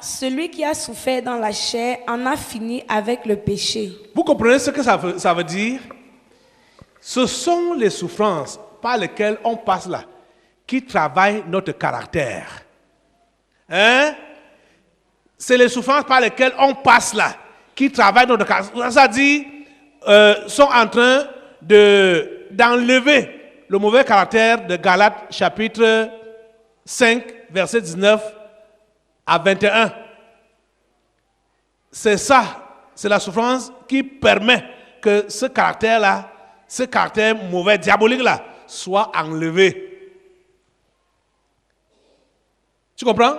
Speaker 4: celui qui a souffert dans la chair en a fini avec le péché.
Speaker 3: vous comprenez ce que ça veut dire? Ce sont les souffrances par lesquelles on passe là qui travaillent notre caractère. Hein? C'est les souffrances par lesquelles on passe là qui travaillent notre caractère. Ça dit, sont en train d'enlever le mauvais caractère de Galates chapitre 5, verset 19 à 21. C'est ça c'est la souffrance qui permet que ce caractère-là, ce caractère mauvais, diabolique-là, soit enlevé. Tu comprends?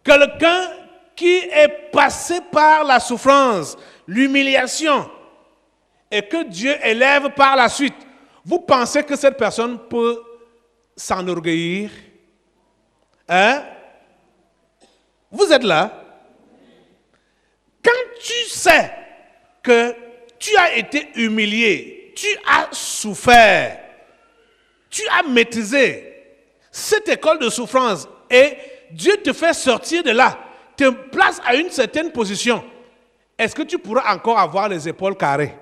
Speaker 3: Quelqu'un qui est passé par la souffrance, l'humiliation, et que Dieu élève par la suite, vous pensez que cette personne peut s'enorgueillir? Hein? Vous êtes là? Quand tu sais que tu as été humilié, tu as souffert, tu as maîtrisé cette école de souffrance et Dieu te fait sortir de là, te place à une certaine position, est-ce que tu pourras encore avoir les épaules carrées?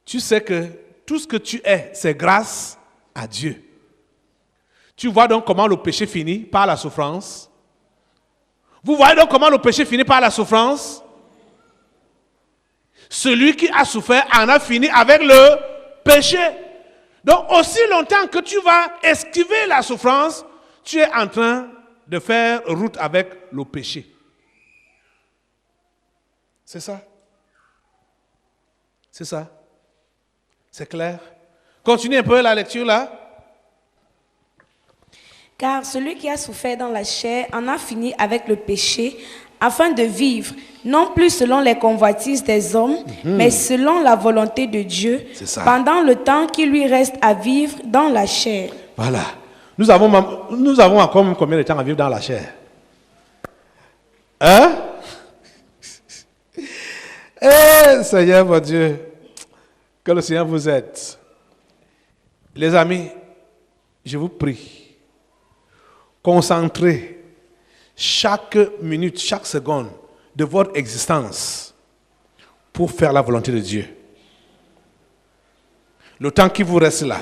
Speaker 3: Tu sais que tout ce que tu es, c'est grâce à Dieu. Tu vois donc comment le péché finit par la souffrance? Vous voyez donc comment le péché finit par la souffrance? Celui qui a souffert en a fini avec le péché. Donc aussi longtemps que tu vas esquiver la souffrance, tu es en train de faire route avec le péché. C'est ça. C'est ça. C'est clair. Continue un peu la lecture là.
Speaker 4: Car celui qui a souffert dans la chair en a fini avec le péché, afin de vivre, non plus selon les convoitises des hommes, mais selon la volonté de Dieu, pendant le temps qui lui reste à vivre dans la chair.
Speaker 3: Voilà. Nous avons encore combien de temps à vivre dans la chair? Hein? Eh, Seigneur mon Dieu, que le Seigneur vous aide. Les amis, je vous prie, concentrez chaque minute, chaque seconde de votre existence pour faire la volonté de Dieu. Le temps qui vous reste là,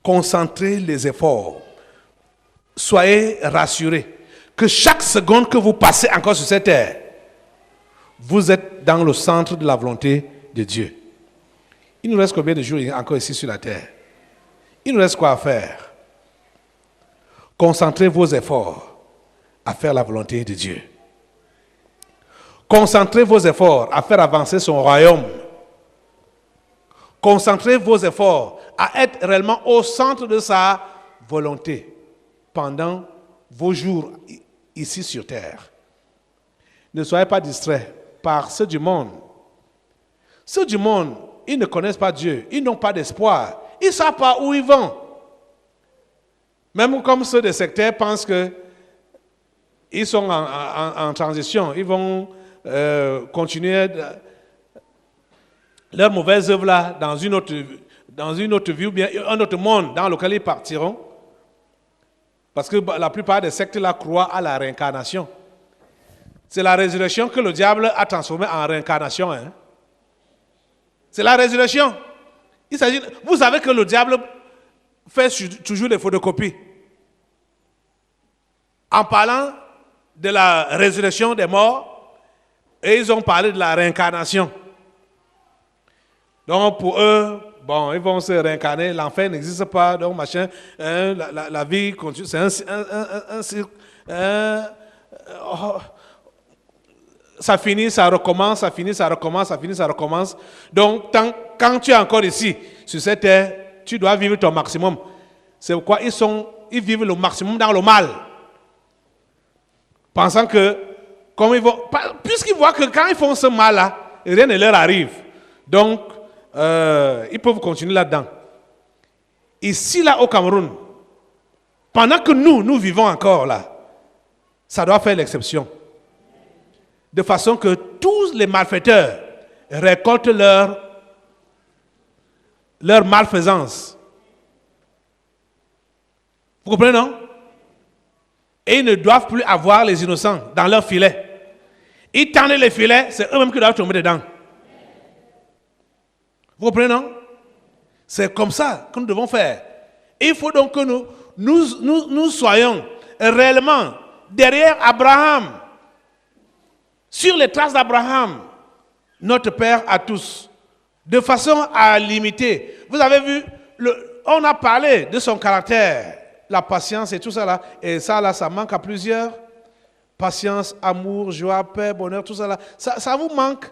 Speaker 3: concentrez les efforts. Soyez rassurés que chaque seconde que vous passez encore sur cette terre, vous êtes dans le centre de la volonté de Dieu. Il nous reste combien de jours encore ici sur la terre? Il nous reste quoi à faire? Concentrez vos efforts à faire la volonté de Dieu. Concentrez vos efforts à faire avancer son royaume. Concentrez vos efforts à être réellement au centre de sa volonté pendant vos jours ici sur terre. Ne soyez pas distraits par ceux du monde. Ceux du monde, ils ne connaissent pas Dieu, ils n'ont pas d'espoir, ils ne savent pas où ils vont. Même comme ceux des sectaires pensent qu'ils sont en transition, ils vont continuer leurs mauvaises œuvres là dans une autre vie ou bien un autre monde dans lequel ils partiront. Parce que la plupart des sectes là croient à la réincarnation. C'est la résurrection que le diable a transformée en réincarnation. Hein? C'est la résurrection. Vous savez que le diable fait toujours des photocopies. En parlant de la résurrection des morts, et ils ont parlé de la réincarnation. Donc pour eux, bon, ils vont se réincarner, l'enfer n'existe pas, donc machin, la vie continue, c'est un cirque. Ça finit, ça recommence, ça finit, ça recommence, ça finit, ça recommence. Donc quand tu es encore ici, sur cette terre, tu dois vivre ton maximum. C'est pourquoi ils vivent le maximum dans le mal. Pensant que, puisqu'ils voient que quand ils font ce mal-là, rien ne leur arrive. Donc, ils peuvent continuer là-dedans. Ici, là, au Cameroun, pendant que nous vivons encore là, ça doit faire l'exception. De façon que tous les malfaiteurs récoltent leur malfaisance. Vous comprenez, non? Et ils ne doivent plus avoir les innocents dans leur filet. Ils tendent les filets, c'est eux-mêmes qui doivent tomber dedans. Vous comprenez, non? C'est comme ça que nous devons faire. Il faut donc que nous soyons réellement derrière Abraham, sur les traces d'Abraham, notre Père à tous, de façon à l'imiter. Vous avez vu, on a parlé de son caractère, la patience et tout ça là, et ça là, ça manque à plusieurs. patience, amour, joie, paix, bonheur, tout ça là, ça vous manque.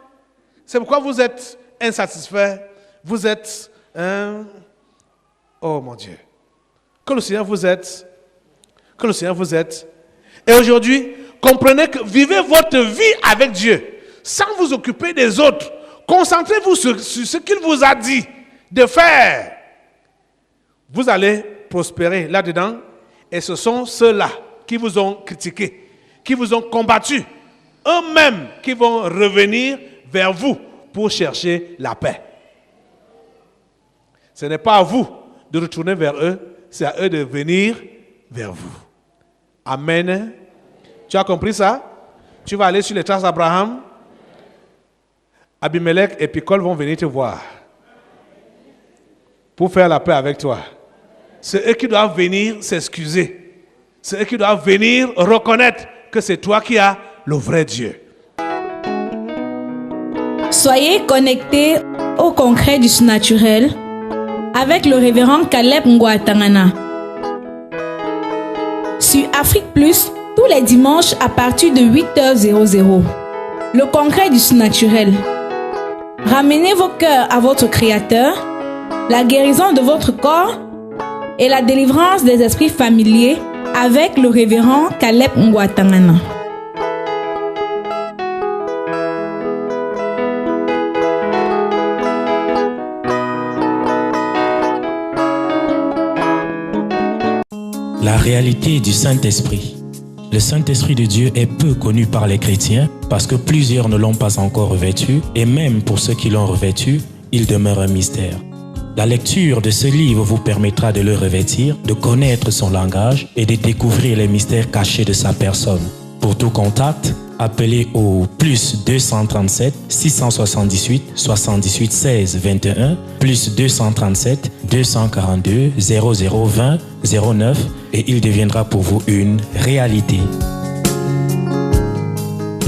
Speaker 3: C'est pourquoi vous êtes insatisfait, vous êtes oh mon Dieu. Que le Seigneur vous aide. Que le Seigneur vous aide. Et aujourd'hui, comprenez que vivez votre vie avec Dieu, sans vous occuper des autres. Concentrez-vous sur ce qu'il vous a dit de faire. Vous allez prospérer là-dedans. Et ce sont ceux-là qui vous ont critiqué, qui vous ont combattu, eux-mêmes qui vont revenir vers vous pour chercher la paix. Ce n'est pas à vous de retourner vers eux, c'est à eux de venir vers vous. Amen. Tu as compris ça? Tu vas aller sur les traces d'Abraham. Abimelech et Picol vont venir te voir pour faire la paix avec toi. C'est eux qui doivent venir s'excuser. C'est eux qui doivent venir reconnaître que c'est toi qui as le vrai Dieu.
Speaker 5: Soyez connectés au concret du surnaturel avec le révérend Caleb Ngouatangana. Sur Afrique Plus, tous les dimanches à partir de 8h00. Le concret du surnaturel. Ramenez vos cœurs à votre Créateur, la guérison de votre corps et la délivrance des esprits familiers avec le révérend Caleb Ngouatangana.
Speaker 2: La réalité du Saint-Esprit. Le Saint-Esprit de Dieu est peu connu par les chrétiens parce que plusieurs ne l'ont pas encore revêtu et même pour ceux qui l'ont revêtu, il demeure un mystère. La lecture de ce livre vous permettra de le revêtir, de connaître son langage et de découvrir les mystères cachés de sa personne. Pour tout contact, appelez au plus 237 678 78 16 21 plus 237 242 0020 09 et il deviendra pour vous une réalité.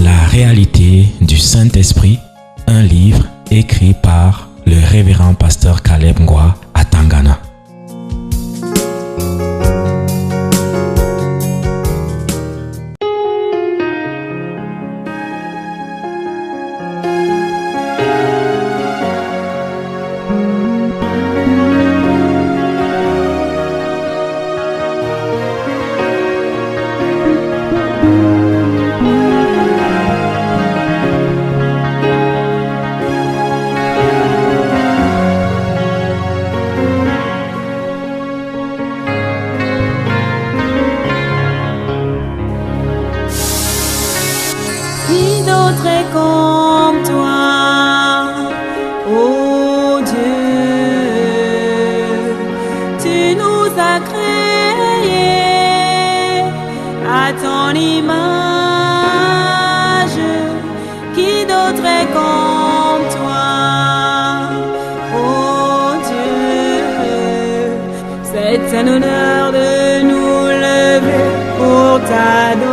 Speaker 2: La réalité du Saint-Esprit, un livre écrit par le révérend pasteur Caleb Ngouatangana.
Speaker 1: Qui d'autre est comme toi, ô Dieu? Tu nous as créés à ton image. Qui d'autre est comme toi, ô Dieu? C'est un honneur de nous lever pour t'adorer.